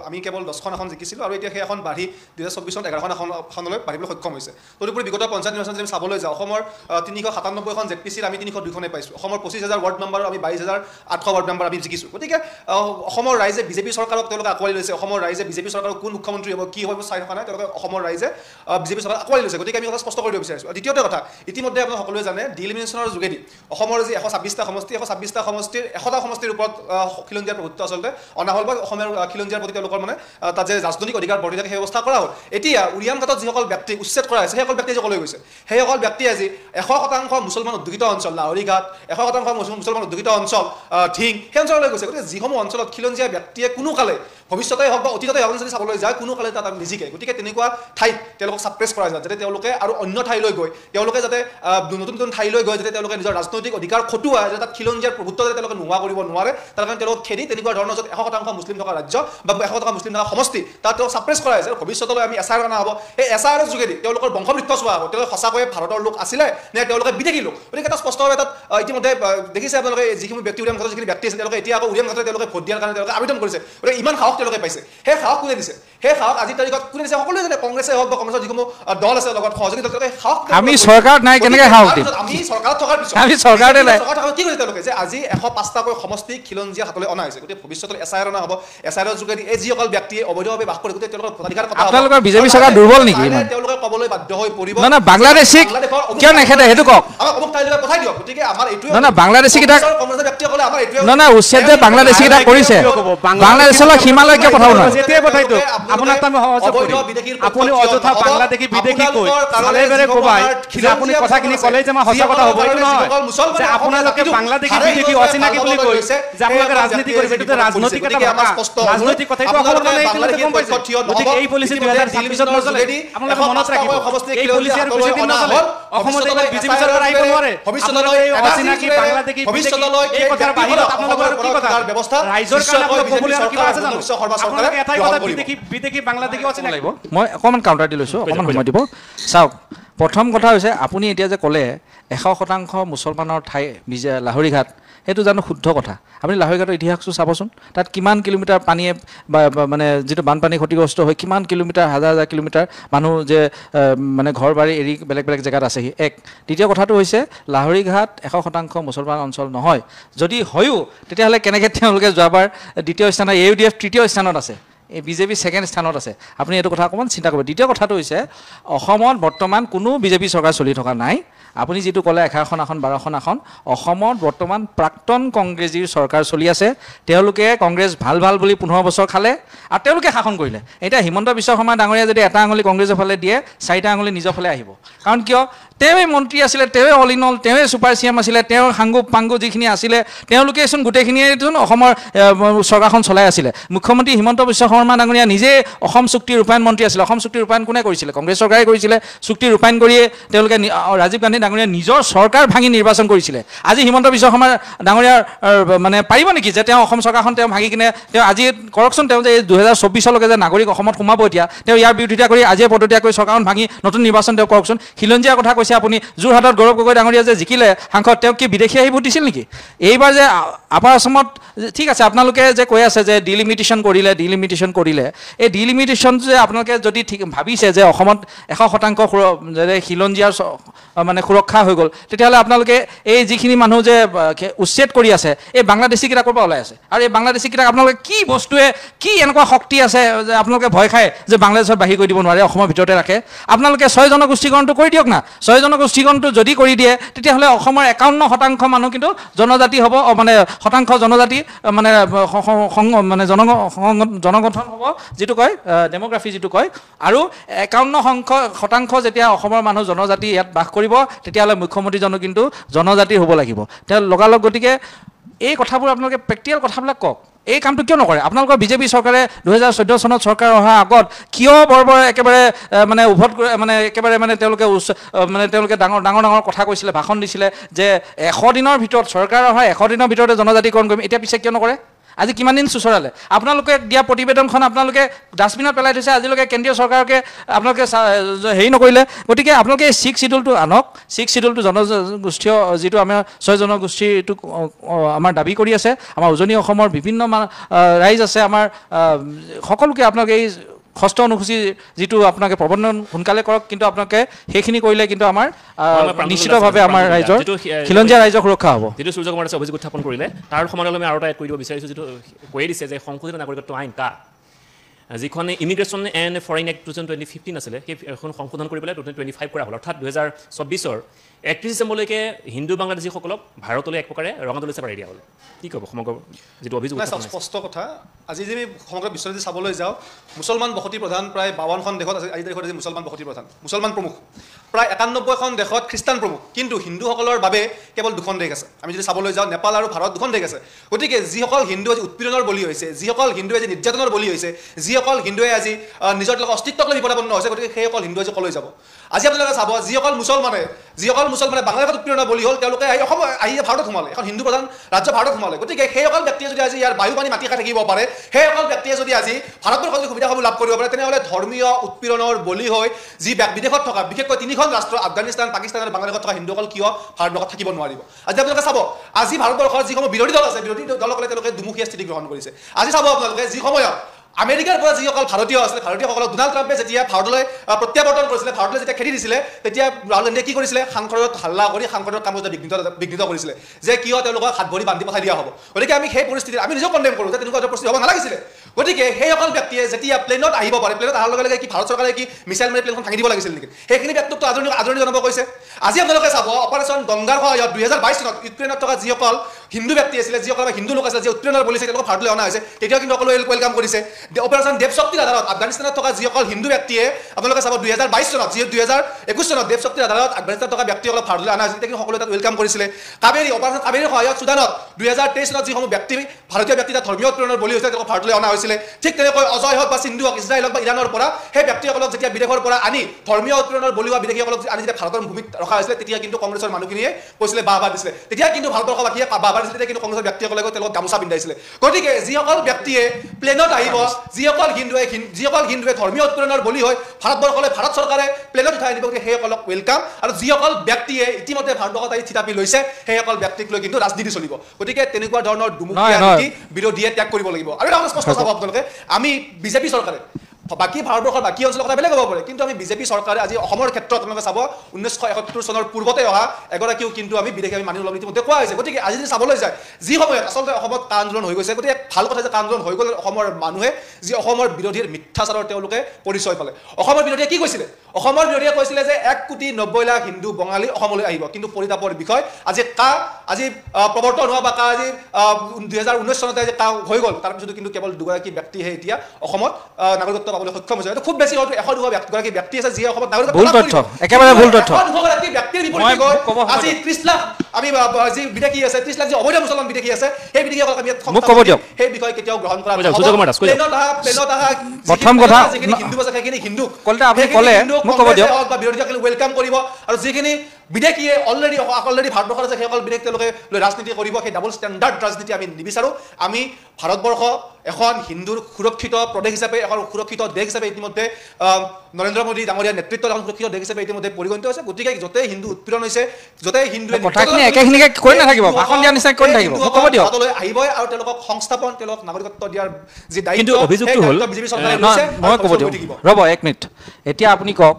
আমি কেৱল 10খন আসন জিকিছিলোঁ আৰু এতিয়া সেই এখন বাঢ়ি 2024 চনত 11খন আসনলৈ বাঢ়িবলৈ সক্ষম হৈছে তদুপৰি বিগত পঞ্চায়ত নিৰ্বাচন যদি চাবলৈ যাওঁ অসমৰ 397খন ZPCৰ আমি 302খনেই পাইছোঁ অসমৰ 25,000 ৱাৰ্ড মেম্বাৰ আমি 22,800 ৱাৰ্ড মেম্বাৰ আমি জিকিছোঁ গতিকে অসমৰ ৰাইজে বিজেপি চৰকাৰক তেওঁলোকে আঁকোৱালি লৈছে অসমৰ ৰাইজে বিজেপি চৰকাৰৰ কোন মুখ্যমন্ত্ৰী হ'ব কি হ'ব চাই থকা নাই তেওঁলোকে অসমৰ ৰাইজে বিজেপি চৰকাৰক আঁকোৱালি লৈছে গতিকে আমি কথা স্পষ্ট কৰিব বিচাৰিছোঁ দ্বিতীয়তে কথা ইতিমধ্যে আপোনালোকে সকলোৱে জানে ডিলিমিনেশ্যনৰ যোগেদি অসমৰ যি 126টা সমষ্টি 126টা সমষ্টিৰ 100টা সমষ্টিৰ ওপৰত খিলঞ্জীয়াৰ প্ৰভুত্ব আচলতে অনা হ'ল বা অসমৰ খিলঞ্জীয়াৰ প্ৰতি তেওঁলোকৰ মানে তাত যে ৰাজনৈতিক অধিকাৰ বৰ্তি থাকে সেই ব্যৱস্থা কৰা হ'ল এতিয়া উৰিয়াম ঘাটত যিসকল ব্যক্তি উচ্ছেদ কৰা হৈছে সেইসকল ব্যক্তি সকলৈ গৈছে সেইসকল ব্যক্তি আজি 100% মুছলমান উদ্যোগিত অঞ্চল লাহৰী ঘাট 100% মুছলমান উদ্যোগিত অঞ্চল ধিং সেই অঞ্চললৈ গৈছে গতিকে যিসমূহ অঞ্চলত খিলঞ্জীয়া ব্যক্তিয়ে কোনো কালে ভৱিষ্যতে হওক বা অতীততে হওক যদি চাবলৈ যায় কোনো কালে তাত নিজিকে গতিকে তেনেকুৱা ঠাইত তেওঁলোকক ছাপ্ৰেছ কৰা যায় যাতে তেওঁলোকে আৰু অন্য ঠাইলৈ গৈ তেওঁলোকে যাতে নতুন নতুন ঠাইলৈ গৈ যাতে তেওঁলোকে নিজৰ ৰাজনৈতিক অধিকাৰ খটুৱাই যাতে তাত খিলঞ্জীয়াৰ প্ৰভুত্ব যাতে তেওঁলোকে নোহোৱা কৰিব নোৱাৰে তাৰ কাৰণে তেওঁলোকক খেদি তেনেকুৱা ধৰণৰ য'ত 100% মুছলিম থকা ৰাজ্য বা 100% মুছলিম থকা সমষ্টি তাত তেওঁলোক ছাপ্ৰেছ কৰা হৈছে ভৱিষ্যতলৈ আমি এছআইআৰ অনা হ'ব সেই এছআইআৰৰ যোগেদি তেওঁলোকৰ বংশবৃক্ষ চোৱা হ'ব তেওঁলোকে সঁচাকৈয়ে ভাৰতৰ লোক আছিলে নে তেওঁলোকে বিদেশী লোক গতিকে এটা স্পষ্টভাৱে তাত ইতিমধ্যে দেখিছে আপোনালোকে যিখিনি ব্যক্তি উৰিয়াম ঘাটৰ যিখিনি ব্যক্তি আছে তেওঁলোকে এতিয়া আকৌ উৰিয়াম ঘাটত তেওঁলোকে ভোট দিয়াৰ কাৰণে তেওঁলোকে আবেদন কৰিছে গতিকে ইমান সাহস তেওঁলোকে পাইছে সেই সাহস কোনে দিছে সেই সাহস আজিৰ তাৰিখত কোনে দিছে সকলোৱে জানে কংগ্ৰেছে হওক বা কংগ্ৰেছৰ যিসমূহ দল আছে লগত সহযোগী দল তেওঁলোকে সাহস আমি চৰকাৰত নাই কেনেকৈ সাহস দিম আমি চৰকাৰত থকাৰ পিছত আমি চৰকাৰতে নাই কি কৰিছে তেওঁলোকে যে আজি 105টাকৈ সমষ্টি খিলঞ্জীয়া হাতলৈ অনা হৈছে গতিকে ভৱিষ্যতলৈ এছআইআৰ অনা হ'ব এছআইআৰৰ যোগেদি এই যিসকল ব্যক্তিয়ে অবৈধভাৱে বাস কৰে গোটেই তেওঁলোকৰ ভোটাধিকাৰ কথা আপোনালোকৰ বিজেপি চৰকাৰ দুৰ্বল নেকি তেওঁলোকে ক'বলৈ বাধ্য হৈ পৰিব না বাংলাদেশীক কিয় নেখেতে সেইটো কওক আমাক অমুক ঠাইলৈ পঠাই দিয়ক গতিকে আমাৰ এইটোৱে না বাংলাদেশী কেইটা কংগ্ৰেছৰ ব্যক্তিসকলে আমাৰ এইটোৱে না উচ্ছেদ যে বাংলাদেশী কেইটা কৰিছে বাংলাদেশলৈ সীমালৈ কিয় পঠাব নোৱাৰে যেতিয়াই পঠাই দিয়ক আপোনাক আমি সহযোগ কৰিম আপুনি অযথা বাংলাদেশী বিদেশী কৈ চালে বেৰে কোবাই যে আপুনি কথাখিনি ক'লেই যে মই সঁচা কথা হ'ব এইটো নহয় যে আপোনালোকে বাংলাদেশী বিদেশী অচিনাকি বুলি কৈ যে আপোনালোকে ৰাজনীতি কৰিব এইটো ৰাজনৈতিক এটা ৰাজনৈতিক কথা এইটো অসমৰ কাৰণে এইটো গম পাইছে গতিকে এই পলিচি 2026 নচলে আপোনালোকে মনত ৰাখিব এই পলিচি আৰু বেছি দিন নচলে অসমত এইবাৰ বিজেপি চৰকাৰ আহিব নোৱাৰে ভৱিষ্যতলৈ এই অচিনাকি বাংলাদেশী ভৱিষ্যতলৈ এই কথাৰ বাহিৰত আপোনালোকৰ কি কথা ব্যৱস্থা ৰাইজৰ কাৰণে আপোনালোক ক'বলৈ আৰু কিবা আছে জানো আপোনালোকে এটাই কথা বিদেশী বাংলাদেশী অচিনাকি মই অকণমান কাউণ্টাৰ দি লৈছোঁ অকণমান সময় দিব চাওক প্ৰথম কথা হৈছে আপুনি এতিয়া যে ক'লে 100% মুছলমানৰ ঠাই লাহৰী ঘাট সেইটো জানো শুদ্ধ কথা আপুনি লাহৰী ঘাটৰ ইতিহাসটো চাবচোন তাত কিমান কিলোমিটাৰ পানীয়ে মানে যিটো বানপানী ক্ষতিগ্ৰস্ত হয় কিমান কিলোমিটাৰ হাজাৰ হাজাৰ কিলোমিটাৰ মানুহ যে মানে ঘৰ বাৰী এৰি বেলেগ বেলেগ জেগাত আছেহি এক দ্বিতীয় কথাটো হৈছে লাহৰী ঘাট 100% মুছলমান অঞ্চল নহয় যদি হয়ো তেতিয়াহ'লে কেনেকৈ তেওঁলোকে যোৱাবাৰ দ্বিতীয় স্থানত AUDF তৃতীয় স্থানত আছে এই বিজেপি ছেকেণ্ড স্থানত আছে আপুনি এইটো কথা অকণমান চিন্তা কৰিব দ্বিতীয় কথাটো হৈছে অসমত বৰ্তমান কোনো বিজেপি চৰকাৰ চলি থকা নাই আপুনি যিটো ক'লে 11খন আসন 12খন আসন অসমত বৰ্তমান প্ৰাক্তন কংগ্ৰেছীৰ চৰকাৰ চলি আছে তেওঁলোকে কংগ্ৰেছ ভাল বুলি 15 বছৰ খালে আৰু তেওঁলোকে শাসন কৰিলে এতিয়া হিমন্ত বিশ্ব শৰ্মা ডাঙৰীয়া যদি এটা আঙুলি কংগ্ৰেছৰ ফালে দিয়ে 4টা আঙুলি নিজৰ ফালে আহিব কাৰণ কিয় তেওঁৱে মন্ত্ৰী আছিলে তেওঁৱে অল ইন অল তেওঁৱে ছুপাৰ CM আছিলে তেওঁৰ সাংগু পাংগু যিখিনি আছিলে তেওঁলোকেচোন গোটেইখিনিয়েচোন অসমৰ চৰকাৰখন চলাই আছিলে মুখ্যমন্ত্ৰী হিমন্ত বিশ্ব শৰ্মা ডাঙৰীয়া নিজে অসম চুক্তি ৰূপায়ণ মন্ত্ৰী আছিলে অসম চুক্তি ৰূপায়ণ কোনে কৰিছিলে কংগ্ৰেছ চৰকাৰে কৰিছিলে চুক্তি ৰূপায়ণ কৰিয়ে তেওঁলোকে ৰাজীৱ গান্ধী ডাঙৰীয়া নিজৰ চৰকাৰ ভাঙি নিৰ্বাচন কৰিছিলে আজি হিমন্ত বিশ্ব শৰ্মা ডাঙৰীয়াৰ মানে পাৰিব নেকি যে তেওঁ অসম চৰকাৰখন তেওঁ ভাঙি কিনে তেওঁ আজি কৰকচোন তেওঁ যে 2024 যে নাগৰিক অসমত সোমাব এতিয়া তেওঁ ইয়াৰ বিৰোধিতা কৰি আজিয়ে পদত্যাগ কৰি চৰকাৰখন ভাঙি নতুন নিৰ্বাচন তেওঁ কৰকচোন খিলঞ্জীয়াৰ কথা কৈছে আপুনি যোৰহাটত গৌৰৱ গগৈ ডাঙৰীয়া যে জিকিলে সাংসদ তেওঁ কি বিদেশী আহি ভোট দিছিল নেকি এইবাৰ যে আপাৰ অসমত ঠিক আছে আপোনালোকে যে কৈ আছে যে ডিলিমিটেশ্যন কৰিলে ডিলিমিটেশ্যন ডিলিমিটেশ্যন কৰিলে এই ডিলিমিটেশ্যন যে আপোনালোকে যদি ঠিক ভাবিছে যে অসমত 100% যে খিলঞ্জীয়াৰ মানে সুৰক্ষা হৈ গ'ল তেতিয়াহ'লে আপোনালোকে এই যিখিনি মানুহ যে উচ্ছেদ কৰি আছে এই বাংলাদেশীকেইটা ক'ৰ পৰা ওলাই আছে আৰু এই বাংলাদেশীকেইটাক আপোনালোকে কি বস্তুৱে কি এনেকুৱা শক্তি আছে যে আপোনালোকে ভয় খায় যে বাংলাদেশত বাহিৰ কৰি দিব নোৱাৰে অসমৰ ভিতৰতে ৰাখে আপোনালোকে 6 জনগোষ্ঠীকৰণটো কৰি দিয়ক না 6 জনগোষ্ঠীকৰণটো যদি কৰি দিয়ে তেতিয়াহ'লে অসমৰ 51% মানুহ কিন্তু জনজাতি হ'ব মানে শতাংশ জনজাতি মানে মানে জনগঠন হ'ব যিটো কয় ডেমোগ্ৰাফি যিটো কয় আৰু 51% যেতিয়া অসমৰ মানুহ জনজাতি ইয়াত বাস কৰিব তেতিয়াহ'লে মুখ্যমন্ত্ৰীজনো কিন্তু জনজাতি হ'ব লাগিব তেওঁ লগালগ গতিকে এই কথাবোৰ আপোনালোকে প্ৰেক্টিকেল কথাবিলাক কওক এই কামটো কিয় নকৰে আপোনালোকৰ বিজেপি চৰকাৰে 2014 চনত চৰকাৰ অহাৰ আগত কিয় বৰ একেবাৰে মানে উভত মানে একেবাৰে মানে তেওঁলোকে ডাঙৰ কথা কৈছিলে ভাষণ দিছিলে যে 100 দিনৰ ভিতৰত চৰকাৰ অহাৰ 100 দিনৰ ভিতৰতে জনজাতিকৰণ কৰিম এতিয়া পিছে কিয় নকৰে আজি কিমান দিন চুচৰালে আপোনালোকে দিয়া প্ৰতিবেদনখন আপোনালোকে ডাষ্টবিনত পেলাই থৈছে আজিলৈকে কেন্দ্ৰীয় চৰকাৰকে আপোনালোকে হেৰি নকৰিলে গতিকে আপোনালোকে 6 শিডিউলটো আনক 6 শিডিউলটো জনগোষ্ঠীয় যিটো আমাৰ 6 জনগোষ্ঠীটো আমাৰ দাবী কৰি আছে আমাৰ উজনি অসমৰ বিভিন্ন ৰাইজ আছে আমাৰ সকলোকে আপোনালোকে এই ষষ্ঠ অনুসূচী যিটো আপোনালোকে প্ৰবন্ধন সোনকালে কৰক কিন্তু আপোনালোকে সেইখিনি কৰিলে কিন্তু আমাৰ নিশ্চিতভাৱে আমাৰ ৰাইজৰ খিলঞ্জীয়া ৰাইজৰ সুৰক্ষা হ'ব যিটো সূৰ্য কুমাৰে অভিযোগ উত্থাপন কৰিলে তাৰ সমান্তৰালে আমি আৰু এটা এড কৰি দিব বিচাৰিছোঁ যিটো কৈয়ে দিছে যে সংশোধিত নাগৰিকত্ব আইন কা যিখন ইমিগ্ৰেশ্যন এণ্ড ফৰেইন এক্ট 2015 আছিলে সেইখন সংশোধন কৰি পেলাই 2025 কৰা হ'ল অৰ্থাৎ 2024 31 ডিচেম্বৰলৈকে হিন্দু বাংলাদেশীসকলক ভাৰতলৈ এক প্ৰকাৰে ৰঙাদলি চেপাৰি দিয়া হ'ল কি ক'ব সমগ্ৰ যিটো অভিযোগ স্পষ্ট কথা আজি যদি সমগ্ৰ বিশ্বত যদি চাবলৈ যাওঁ মুছলমান বসতি প্ৰধান প্ৰায় 52খন দেশত আছে আজি দেশত মুছলমান বসতি প্ৰধান মুছলমান প্ৰমুখ প্ৰায় 91খন দেশত খ্ৰীষ্টান প্ৰমুখ কিন্তু হিন্দুসকলৰ বাবে কেৱল 2খন দেশ আছে আমি যদি চাবলৈ যাওঁ নেপাল আৰু ভাৰত 2খন দেশ আছে গতিকে যিসকল হিন্দু আজি উৎপীড়নৰ বলি হৈছে যিসকল হিন্দুৱে আজি নিৰ্যাতনৰ বলি হৈছে যিসকল হিন্দুৱে আজি নিজৰ অস্তিত্বক লৈ বিপদাপন্ন হৈছে গতিকে সেইসকল হিন্দু আজি কলৈ যাব আজি আপোনালোকে চাব যিসকল মুছলমানে বাংলাদেশত উৎপীড়নৰ বলি হ'ল তেওঁলোকে আহি ভাৰতত সোমালে এখন হিন্দু প্ৰধান ৰাজ্য ভাৰতত সোমালে গতিকে সেইসকল ব্যক্তিয়ে যদি আজি ইয়াৰ বায়ু পানী মাটি খাই থাকিব পাৰে সেইসকল ব্যক্তিয়ে যদি আজি ভাৰতবৰ্ষত সুবিধাসমূহ লাভ কৰিব পাৰে তেনেহ'লে ধৰ্মীয় উৎপীড়নৰ বলি হৈ যি বিদেশত থকা বিশেষকৈ 3খন ৰাষ্ট্ৰ আফগানিস্তান পাকিস্তান আৰু বাংলাদেশত থকা হিন্দুসকল কিয় ভাৰতবৰ্ষত থাকিব নোৱাৰিব আজি আপোনালোকে চাব আজি ভাৰতবৰ্ষৰ যিসমূহ বিৰোধী দল আছে বিৰোধী দলসকলে তেওঁলোকে দুমুখীয়া স্থিতি গ্ৰহণ কৰিছে আজি চাব আপোনালোকে যি সময়ত আমেৰিকাৰ পৰা যিসকল ভাৰতীয় আছিলে ভাৰতীয়সকলক ডোনাল্ড ট্ৰাম্পে যেতিয়া ভাৰতলৈ প্ৰত্যাৱৰ্তন কৰিছিলে ভাৰতলৈ যেতিয়া খেদি দিছিলে তেতিয়া ৰাহুল গান্ধীয়ে কি কৰিছিলে সাংসদত হাল্লা কৰি সাংসদৰ কামত বিঘ্নিত কৰিছিলে যে কিয় তেওঁলোকক হাত ভৰি বান্ধি পঠাই দিয়া হ'ব গতিকে আমি সেই পৰিস্থিতিত আমি নিজেও কণ্ডেম কৰোঁ যে তেনেকুৱা এটা পৰিস্থিতি হ'ব নালাগিছিলে গতিকে সেইসকল ব্যক্তিয়ে যেতিয়া প্লেনত আহিব পাৰে প্লেনত অহাৰ লগে লগে কি ভাৰত চৰকাৰে কি মিছাইল মাৰি প্লেনখন ভাঙি দিব লাগিছিল নেকি সেইখিনি ব্যক্তিকতো আদৰণি জনাব কৈছে আজি আপোনালোকে চাব অপাৰেশ্যন গংগাৰ সহায়ত 2022 চনত ইউক্ৰেইনত থকা যিসকল হিন্দু ব্যক্তি আছিলে যিসকল হিন্দু লোক আছিলে যি উৎপীড়নৰ বলি তেওঁলোকক ভাৰতলৈ অনা হৈছে তেতিয়া কিন্তু সকলোৱে ৱেলকাম কৰিছে অপাৰেশ্যন দেৱশক্তিৰ আধাৰত আফগানিস্তানত থকা যিসকল হিন্দু ব্যক্তিয়ে আপোনালোকে চাব 2022 চনত যি 2021 চনত দেৱশক্তিৰ আধাৰত আফগানিস্তানত থকা ব্যক্তিসকলক ভাৰতলৈ অনা হৈছে তেতিয়া কিন্তু সকলোৱে তাত ৱেলকাম কৰিছিলে কাবেৰী অপাৰেশ্যন কাবেৰীৰ সহায়ত সুদানত 2023 চনত যিসমূহ ব্যক্তি ভাৰতীয় ব্যক্তি তাত ধৰ্মীয় উৎপীড়নৰ বলি হৈছে তেওঁলোকক ভাৰতলৈ অনা হৈছিলে ঠিক তেনেকৈ অজয় হওক বা সিন্ধু হওক ইজৰাইল হওক বা ইৰাণৰ পৰা সেই ব্যক্তিসকলক যেতিয়া বিদেশৰ পৰা আনি ধৰ্মীয় উৎপীড়নৰ বলি হোৱা বিদেশীসকলক আনি যেতিয়া ভাৰতৰ ভূমিত ৰখা হৈছিলে তেতিয়া কিন্তু কংগ্ৰেছৰ মানুহখিনিয়ে কৈছিলে বাহ দিছিলে তেতিয়া কিন্তু ভাৰতবৰ্ষবাসীয়ে বাহ দিছিলে তেতিয়া কিন্তু কংগ্ৰেছৰ ব্যক্তিসকলে তেওঁলোকক গামোচা পিন্ধাইছিলে গতিকে যিসকল ব্যক্তিয়ে প্লেনত আহিব যিসকল হিন্দুৱে ধৰ্মীয় উৎপীড়নৰ বলি হৈ ভাৰতবৰ্ষলৈ ভাৰত চৰকাৰে প্লেনত উঠাই আনিব গতিকে সেইসকলক ৱেলকাম আৰু যিসকল ব্যক্তিয়ে ইতিমধ্যে ভাৰতবৰ্ষত আহি থিতাপি লৈছে সেইসকল ব্যক্তিক লৈ কিন্তু ৰাজনীতি চলিব গতিকে তেনেকুৱা ধৰণৰ দুমুখীয়া নীতি বিৰোধীয়ে ত্যাগ কৰিব লাগিব আৰু এটা স্পষ্ট চাব আপোনালোকে আমি বিজেপি চৰকাৰে বাকী ভাৰতবৰ্ষৰ বাকী অঞ্চলৰ কথা বেলেগ হ'ব পাৰে কিন্তু আমি বিজেপি চৰকাৰে আজি অসমৰ ক্ষেত্ৰত আপোনালোকে চাব 1971 চনৰ পূৰ্বতে অহা এগৰাকীও কিন্তু আমি বিদেশী আমি মানি ল'ব ইতিমধ্যে কোৱা হৈছে গতিকে আজি যদি চাবলৈ যায় যি সময়ত আচলতে অসমত কা আন্দোলন হৈ গৈছে গতিকে ভাল কথা যে কা আন্দোলন হৈ গ'ল অসমৰ মানুহে যি অসমৰ বিৰোধীৰ মিথ্যাচাৰৰ তেওঁলোকে পৰিচয় পালে অসমৰ বিৰোধীয়ে কি কৈছিলে অসমৰ বিৰোধীয়ে কৈছিলে যে 1,90,00,000 হিন্দু বঙালী অসমলৈ আহিব কিন্তু পৰিতাপৰ বিষয় আজি প্ৰৱৰ্তন হোৱা বা আজি 2019 চনতে যে হৈ গ'ল তাৰপিছতো কিন্তু কেৱল দুগৰাকী ব্যক্তিহে এতিয়া অসমত নাগৰিকত্ব পাবলৈ সক্ষম হৈছে খুব বেছি হয়তো 102 ব্যক্তি আছে যিয়ে অসমত নাগৰিকত্ব ভুল তথ্য একেবাৰে ভুল তথ্য ব্যক্তিৰ বিপৰীতে গৈ আজি 30 লাখ আমি যি বিদেশী আছে 30 লাখ যি অবৈধ মুছলমান বিদেশী আছে সেই বিদেশীসকলক আমি মোক ক'ব দিয়ক সেই বিষয় কেতিয়াও গ্ৰহণ কৰা প্লেনত আহা প্ৰথম কথা যিখিনি হিন্দু আছে সেইখিনি হিন্দু কলটা আপুনি ক'লে মোক ক'ব দিয়ক বা বিৰোধীসকলে ৱেলকাম কৰিব আৰু যিখিনি বিদেশীয়ে অলৰেডি ভাৰতবৰ্ষত আছে সেইসকল বিদেশ তেওঁলোকে লৈ ৰাজনীতি কৰিব সেই ডাবল ষ্টেণ্ডাৰ্ড ৰাজনীতি আমি নিবিচাৰোঁ আমি ভাৰতবৰ্ষ এখন হিন্দুৰ সুৰক্ষিত প্ৰদেশ হিচাপে এখন সুৰক্ষিত দেশ হিচাপে ইতিমধ্যে নৰেন্দ্ৰ মোদী ডাঙৰীয়াৰ নেতৃত্বত এখন সুৰক্ষিত দেশ হিচাপে ইতিমধ্যে পৰিগণিত হৈছে গতিকে য'তেই হিন্দু উৎপীড়ন হৈছে য'তেই হিন্দুৱে কথাখিনি একেখিনিকে কৈ নাথাকিব ভাষণ দিয়া নিচিনা কৈ নাথাকিব ক'ব দিয়ক ভাৰতলৈ আহিবই আৰু তেওঁলোকক সংস্থাপন তেওঁলোকক নাগৰিকত্ব দিয়াৰ যি দায়িত্ব কিন্তু অভিযোগটো হ'ল বিজেপি চৰকাৰে লৈছে মই ক'ব দিয়ক ৰ'ব 1 মিনিট এতিয়া আপুনি কওক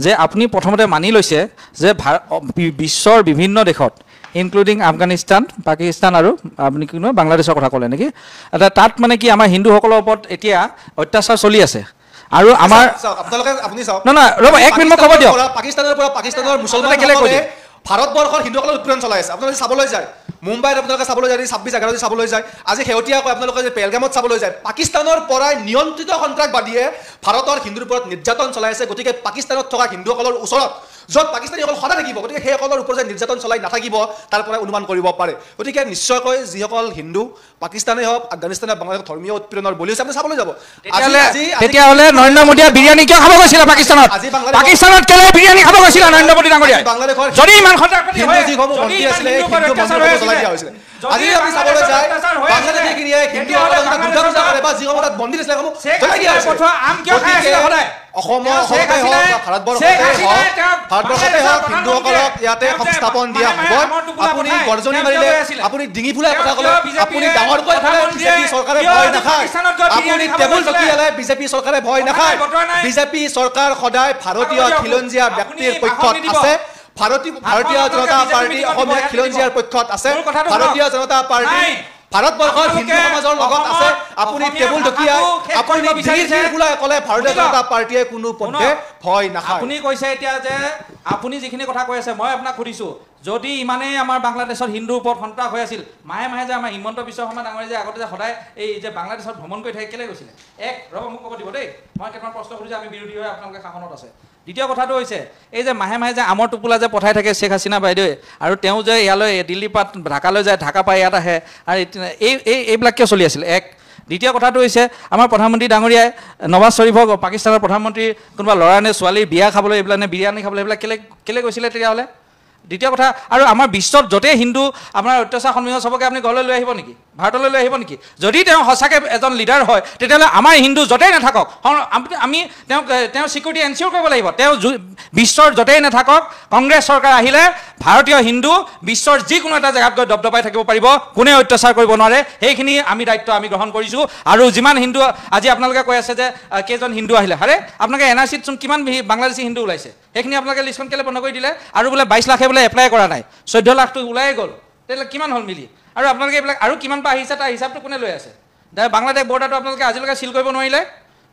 যে আপুনি প্ৰথমতে মানি লৈছে যে বিশ্বৰ বিভিন্ন দেশত ইনক্লুডিং আফগানিস্তান পাকিস্তান আৰু আপুনি কি কয় বাংলাদেশৰ কথা ক'লে নেকি তাত মানে কি আমাৰ হিন্দুসকলৰ ওপৰত এতিয়া অত্যাচাৰ চলি আছে আৰু আমাৰ আপোনালোকে আপুনি চাওক না ৰ'ব 1 মিনিট মই ক'ব দিয়ক পাকিস্তানৰ মুছলমানে কেলে কৈ দিয়ে ভাৰতবৰ্ষৰ হিন্দুসকলৰ উৎপীড়ন চলাই আছে আপোনালোকে চাবলৈ যায় মুম্বাইত আপোনালোকে চাবলৈ যায় 26/11 চাবলৈ যায় আজি শেহতীয়াকৈ আপোনালোকে যে পেলগামত চাবলৈ যায় পাকিস্তানৰ পৰাই নিয়ন্ত্ৰিত সন্ত্ৰাসবাদীয়ে ভাৰতৰ হিন্দুৰ ওপৰত নিৰ্যাতন চলাই আছে গতিকে পাকিস্তানত থকা হিন্দুসকলৰ ওচৰত য'ত পাকিস্তানীসকল সদায় থাকিব গতিকে সেইসকলৰ ওপৰত যে নিৰ্যাতন চলাই নাথাকিব তাৰ পৰা অনুমান কৰিব পাৰে গতিকে নিশ্চয়কৈ যিসকল হিন্দু পাকিস্তানেই হওক আফগানিস্তানে বাংলাদেশৰ ধৰ্মীয় উৎপীড়নৰ বলি হৈছে আপুনি চাবলৈ যাব তেতিয়াহ'লে নৰেন্দ্ৰ মোদীয়ে বিৰিয়ানী কিয় খাব গৈছিলে পাকিস্তানত পাকিস্তানত কেলে বিৰিয়ানী খাব গৈছিলে নৰেন্দ্ৰ মোদী ডাঙৰীয়াই বাংলাদেশৰ যদি ইমান সন্ত্ৰাসবাদী হিন্দু যিসমূহ মন্ত্ৰী আছিলে হিন্দু মন্দিৰবোৰ জ্বলাই দিয়া হৈছিলে আজি আপুনি চাবলৈ যায় বাংলাদেশে কিনিয়ে হিন্দুসকলক দুৰ্গা পূজা কৰে বা যিসমূহ তাত মন্দিৰ আছিলে সেইসমূহ জ্বলাই দিয়া হৈছিলে অসমৰ ভাৰতবৰ্ষতে হওক হিন্দুসকলক ইয়াতে সংস্থাপন দিয়া হ'ব আপুনি গৰ্জনি মাৰিলে আপুনি ডিঙি ফুলাই কথা ক'লে আপুনি ডাঙৰকৈ ক'লে বিজেপি চৰকাৰে ভয় নাখায় আপুনি টেবুল টকিয়ালে বিজেপি চৰকাৰে ভয় নাখায় বিজেপি চৰকাৰ সদায় ভাৰতীয় খিলঞ্জীয়া ব্যক্তিৰ পক্ষত আছে ভাৰতীয় জনতা পাৰ্টি অসমীয়া খিলঞ্জীয়াৰ পক্ষত আছে ভাৰতীয় জনতা পাৰ্টি ভাৰতবৰ্ষৰ হিন্দু সমাজৰ লগত আছে আপুনি টেবুল টকিয়াই আপুনি ডিঙি ফুলাই ক'লে ভাৰতীয় জনতা পাৰ্টিয়ে কোনো পক্ষে ভয় নাখায় আপুনি কৈছে এতিয়া যে আপুনি যিখিনি কথা কৈ আছে মই আপোনাক সুধিছোঁ যদি ইমানেই আমাৰ বাংলাদেশত হিন্দুৰ ওপৰত সন্ত্ৰাস হৈ আছিল মাহে মাহে যে আমাৰ হিমন্ত বিশ্ব শৰ্মা ডাঙৰীয়া যে আগতে যে সদায় এই যে বাংলাদেশত ভ্ৰমণ কৰি থাকে কেলে গৈছিলে ৰ'ব মোক ক'ব দিব দেই মই কেইটামান প্ৰশ্ন সুধিছোঁ আমি বিৰোধী হৈ আপোনালোকে শাসনত আছে দ্বিতীয় কথাটো হৈছে এই যে মাহে মাহে যে আমৰ টোপোলা যে পঠাই থাকে শ্বেখ হাছিনা বাইদেৱে আৰু তেওঁ যে ইয়ালৈ দিল্লীৰ পৰা ঢাকালৈ যায় ঢাকা পাই ইয়াত আহে আৰু এইবিলাক কিয় চলি আছিল দ্বিতীয় কথাটো হৈছে আমাৰ প্ৰধানমন্ত্ৰী ডাঙৰীয়াই নৱাজ শ্বৰীফক পাকিস্তানৰ প্ৰধানমন্ত্ৰী কোনোবা ল'ৰা নে ছোৱালীৰ বিয়া খাবলৈ এইবিলাক নে বিৰিয়ানী খাবলৈ এইবিলাক কেলে গৈছিলে তেতিয়াহ'লে দ্বিতীয় কথা আৰু আমাৰ বিশ্বত য'তেই হিন্দু আপোনাৰ অত্যাচাৰ সন্মুখীন চবকে আপুনি ঘৰলৈ লৈ আহিব নেকি ভাৰতলৈ লৈ আহিব নেকি যদি তেওঁ সঁচাকৈ এজন লিডাৰ হয় তেতিয়াহ'লে আমাৰ হিন্দু য'তেই নাথাকক আমি তেওঁ ছিকিউৰিটি এনচিয়ৰ কৰিব লাগিব তেওঁ বিশ্বৰ য'তেই নাথাকক কংগ্ৰেছ চৰকাৰ আহিলে ভাৰতীয় হিন্দু বিশ্বৰ যিকোনো এটা জেগাত গৈ দবদবাই থাকিব পাৰিব কোনে অত্যাচাৰ কৰিব নোৱাৰে সেইখিনি দায়িত্ব আমি গ্ৰহণ কৰিছোঁ আৰু যিমান হিন্দু আজি আপোনালোকে কৈ আছে যে কেইজন হিন্দু আহিলে আৰে আপোনালোকে NRCত চোন কিমান বাংলাদেশী হিন্দু ওলাইছে সেইখিনি আপোনালোকে লিষ্টখন কেলে বন্ধ কৰি দিলে আৰু বোলে 22 লাখে বোলে এপ্লাই কৰা নাই 14 লাখটো ওলাই গ'ল তেতিয়াহ'লে কিমান হ'ল মিলি আৰু আপোনালোকে এইবিলাক আৰু কিমান পা আহিছে তাৰ হিচাপটো কোনে লৈ আছে বাংলাদেশ বৰ্ডাৰটো আপোনালোকে আজিলৈকে চিল কৰিব নোৱাৰিলে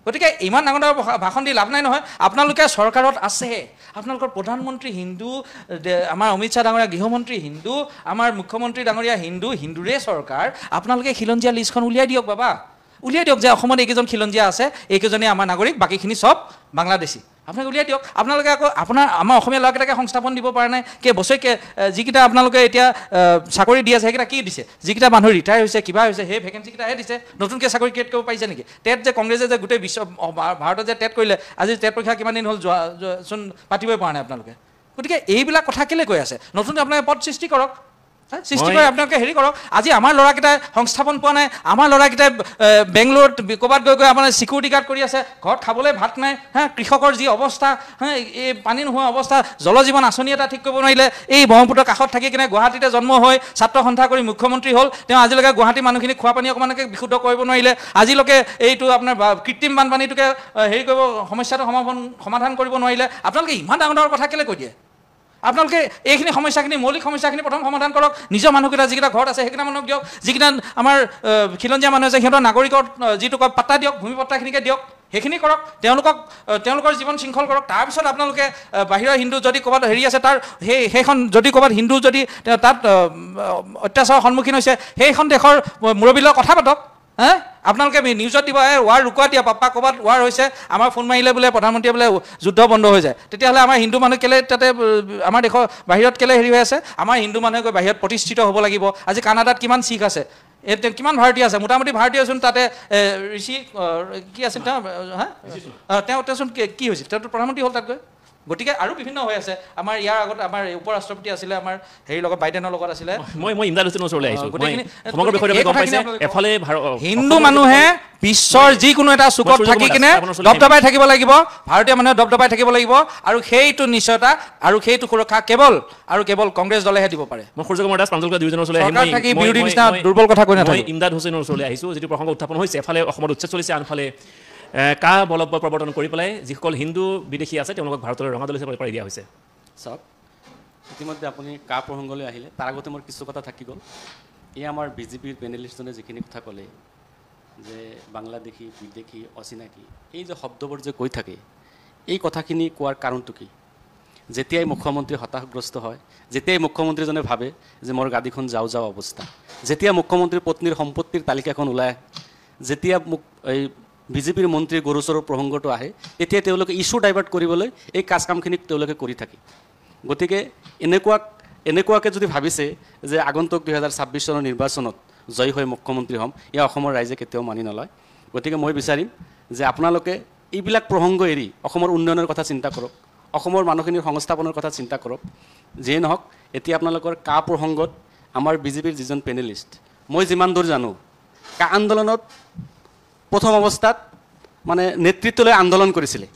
গতিকে ইমান ডাঙৰ ডাঙৰ ভাষণ দি লাভ নাই নহয় আপোনালোকে চৰকাৰত আছে আপোনালোকৰ প্ৰধানমন্ত্ৰী হিন্দু আমাৰ অমিত শ্বাহ ডাঙৰীয়া গৃহমন্ত্ৰী হিন্দু আমাৰ মুখ্যমন্ত্ৰী ডাঙৰীয়া হিন্দুৰে চৰকাৰ আপোনালোকে খিলঞ্জীয়া লিষ্টখন উলিয়াই দিয়ক বাবা উলিয়াই দিয়ক যে অসমত এইকেইজন খিলঞ্জীয়া আছে এইকেইজনে আমাৰ নাগৰিক বাকীখিনি চব বাংলাদেশী আপোনালোকে উলিয়াই দিয়ক আপোনালোকে আকৌ আমাৰ অসমীয়া ল'ৰাকেইটাকে সংস্থাপন দিব পৰা নাই বছৰেকে যিকেইটা আপোনালোকে এতিয়া চাকৰি দি আছে সেইকেইটা কি দিছে যিকেইটা মানুহ ৰিটায়াৰ হৈছে কিবা হৈছে সেই ভেকেঞ্চিকেইটাহে দিছে নতুনকৈ চাকৰি ক্ৰিয়েট কৰিব পাৰিছে নেকি টেট যে কংগ্ৰেছে যে গোটেই বিশ্ব ভাৰতত যে টেট কৰিলে আজি টেট পৰীক্ষা কিমান দিন হ'ল চোন পাতিবই পৰা নাই আপোনালোকে গতিকে এইবিলাক কথা কেলৈ কৈ আছে নতুনকৈ আপোনালোকে পদ সৃষ্টি কৰক সৃষ্টি কৰি আপোনালোকে হেৰি কৰক আজি আমাৰ ল'ৰাকেইটাই সংস্থাপন পোৱা নাই আমাৰ ল'ৰাকেইটাই বেংগলোৰত ক'ৰবাত গৈ আপোনাৰ ছিকিউৰিটি গাৰ্ড কৰি আছে ঘৰত খাবলৈ ভাত নাই কৃষকৰ যি অৱস্থা এই পানী নোহোৱা অৱস্থা জল জীৱন আঁচনি এটা ঠিক কৰিব নোৱাৰিলে এই ব্ৰহ্মপুত্ৰৰ কাষত থাকি কিনে গুৱাহাটীতে জন্ম হৈ ছাত্ৰ সন্থা কৰি মুখ্যমন্ত্ৰী হ'ল তেওঁ আজিলৈকে গুৱাহাটী মানুহখিনি খোৱা পানী অকণমানকে বিশুদ্ধ কৰিব নোৱাৰিলে আজিলৈকে এইটো আপোনাৰ কৃত্ৰিম বানপানীটোকে হেৰি কৰিব সমস্যাটো সমাধান কৰিব নোৱাৰিলে আপোনালোকে ইমান ডাঙৰ ডাঙৰ কথা কেলৈ কৈ দিয়ে আপোনালোকে এইখিনি সমস্যাখিনি মৌলিক সমস্যাখিনি প্ৰথম সমাধান কৰক নিজৰ মানুহকেইটা যিকেইটা ঘৰত আছে সেইকেইটা মানুহক দিয়ক যিকেইটা আমাৰ খিলঞ্জীয়া মানুহ আছে সিহঁতৰ নাগৰিকৰ যিটো কয় পাত্তা দিয়ক ভূমি পট্টাখিনিকে দিয়ক সেইখিনি কৰক তেওঁলোকৰ জীৱন শৃংখল কৰক তাৰপিছত আপোনালোকে বাহিৰৰ হিন্দু যদি ক'ৰবাত হেৰি আছে তাৰ সেইখন যদি ক'ৰবাত হিন্দু যদি তাত অত্যাচাৰৰ সন্মুখীন হৈছে সেইখন দেশৰ মুৰব্বীৰ লগত কথা পাতক আপোনালোকে নিউজত দিব ৱাৰ ৰুকুৱাই দিয়া পাপা ক'ৰবাত ৱাৰ হৈছে আমাৰ ফোন মাৰিলে বোলে প্ৰধানমন্ত্ৰীয়ে বোলে যুদ্ধ বন্ধ হৈ যায় তেতিয়াহ'লে আমাৰ হিন্দু মানুহ কেলে তাতে আমাৰ দেশৰ বাহিৰত কেলে হেৰি হৈ আছে আমাৰ হিন্দু মানুহে গৈ বাহিৰত প্ৰতিষ্ঠিত হ'ব লাগিব আজি কানাডাত কিমান শিখ আছে কিমান ভাৰতীয় আছে মোটামুটি ভাৰতীয়চোন তাতে ঋষি কি আছিল তেওঁ তেওঁচোন কি হৈছিল তেওঁতো প্ৰধানমন্ত্ৰী হ'ল তাত গৈ গতিকে আৰু বিভিন্ন হৈ আছে আমাৰ ইয়াৰ আগত আমাৰ উপ ৰাষ্ট্ৰপতি আছিলে আমাৰ হেৰিৰ লগত বাইডেনৰ লগত আছিলে মই ইমদাদ হুছেইনৰ ওচৰলৈ আহিছোঁ সমগ্ৰ বিষয়টো আপুনি গম পাইছে এফালে হিন্দু মানুহে বিশ্বৰ যিকোনো এটা চুকত থাকি কিনে দবদবাই থাকিব লাগিব ভাৰতীয় মানুহে দবদবাই থাকিব লাগিব আৰু সেইটো নিশ্চয়তা আৰু সেইটো সুৰক্ষা কেৱল কংগ্ৰেছ দলেহে দিব পাৰে মই সূৰ্য কুমাৰ দাস প্ৰাঞ্জল কলিতা দুয়োজনৰ ওচৰলৈ বিৰোধী নিচিনা দুৰ্বল কথা কৈ নাথাকে ইমদাদ হুছেইনৰ ওচৰলৈ আহিছোঁ যিটো প্ৰসংগ উত্থাপন হৈছে এফালে অসমত উচ্ছেদ চলিছে আনফালে কা বলবৎ প্ৰৱৰ্তন কৰি পেলাই যিসকল হিন্দু বিদেশী আছে তেওঁলোকক ভাৰতলৈ ৰঙাদল হিচাপে পাৰি দিয়া হৈছে চাওক ইতিমধ্যে আপুনি কা প্ৰসংগলৈ আহিলে তাৰ আগতে মোৰ কিছু কথা থাকি গ'ল এই আমাৰ বিজেপিৰ পেনেলিষ্টজনে যিখিনি কথা ক'লে যে বাংলাদেশী বিদেশী অচিনাকি এই যে শব্দবোৰ যে কৈ থাকে এই কথাখিনি কোৱাৰ কাৰণটো কি যেতিয়াই মুখ্যমন্ত্ৰী হতাশগ্ৰস্ত হয় যেতিয়াই মুখ্যমন্ত্ৰীজনে ভাবে যে মোৰ গাড়ীখন যাওঁ অৱস্থা যেতিয়া মুখ্যমন্ত্ৰীৰ পত্নীৰ সম্পত্তিৰ তালিকাখন ওলায় যেতিয়া এই বিজেপিৰ মন্ত্ৰী গৰুচৰৰ প্ৰসংগটো আহে তেতিয়া তেওঁলোকে ইছ্যু ডাইভাৰ্ট কৰিবলৈ এই কামখিনি তেওঁলোকে কৰি থাকে গতিকে এনেকুৱাকৈ যদি ভাবিছে যে আগন্তুক 2026 চনৰ নিৰ্বাচনত জয়ী হৈ মুখ্যমন্ত্ৰী হ'ম এয়া অসমৰ ৰাইজে কেতিয়াও মানি নলয় গতিকে মই বিচাৰিম যে আপোনালোকে এইবিলাক প্ৰসংগ এৰি অসমৰ উন্নয়নৰ কথা চিন্তা কৰক অসমৰ মানুহখিনিৰ সংস্থাপনৰ কথা চিন্তা কৰক যিয়ে নহওক এতিয়া আপোনালোকৰ কা প্ৰসংগত আমাৰ বিজেপিৰ যিজন পেনেলিষ্ট মই যিমান দূৰ জানো কা আন্দোলনত প্ৰথম অৱস্থাত মানে নেতৃত্ব লৈ আন্দোলন কৰিছিলে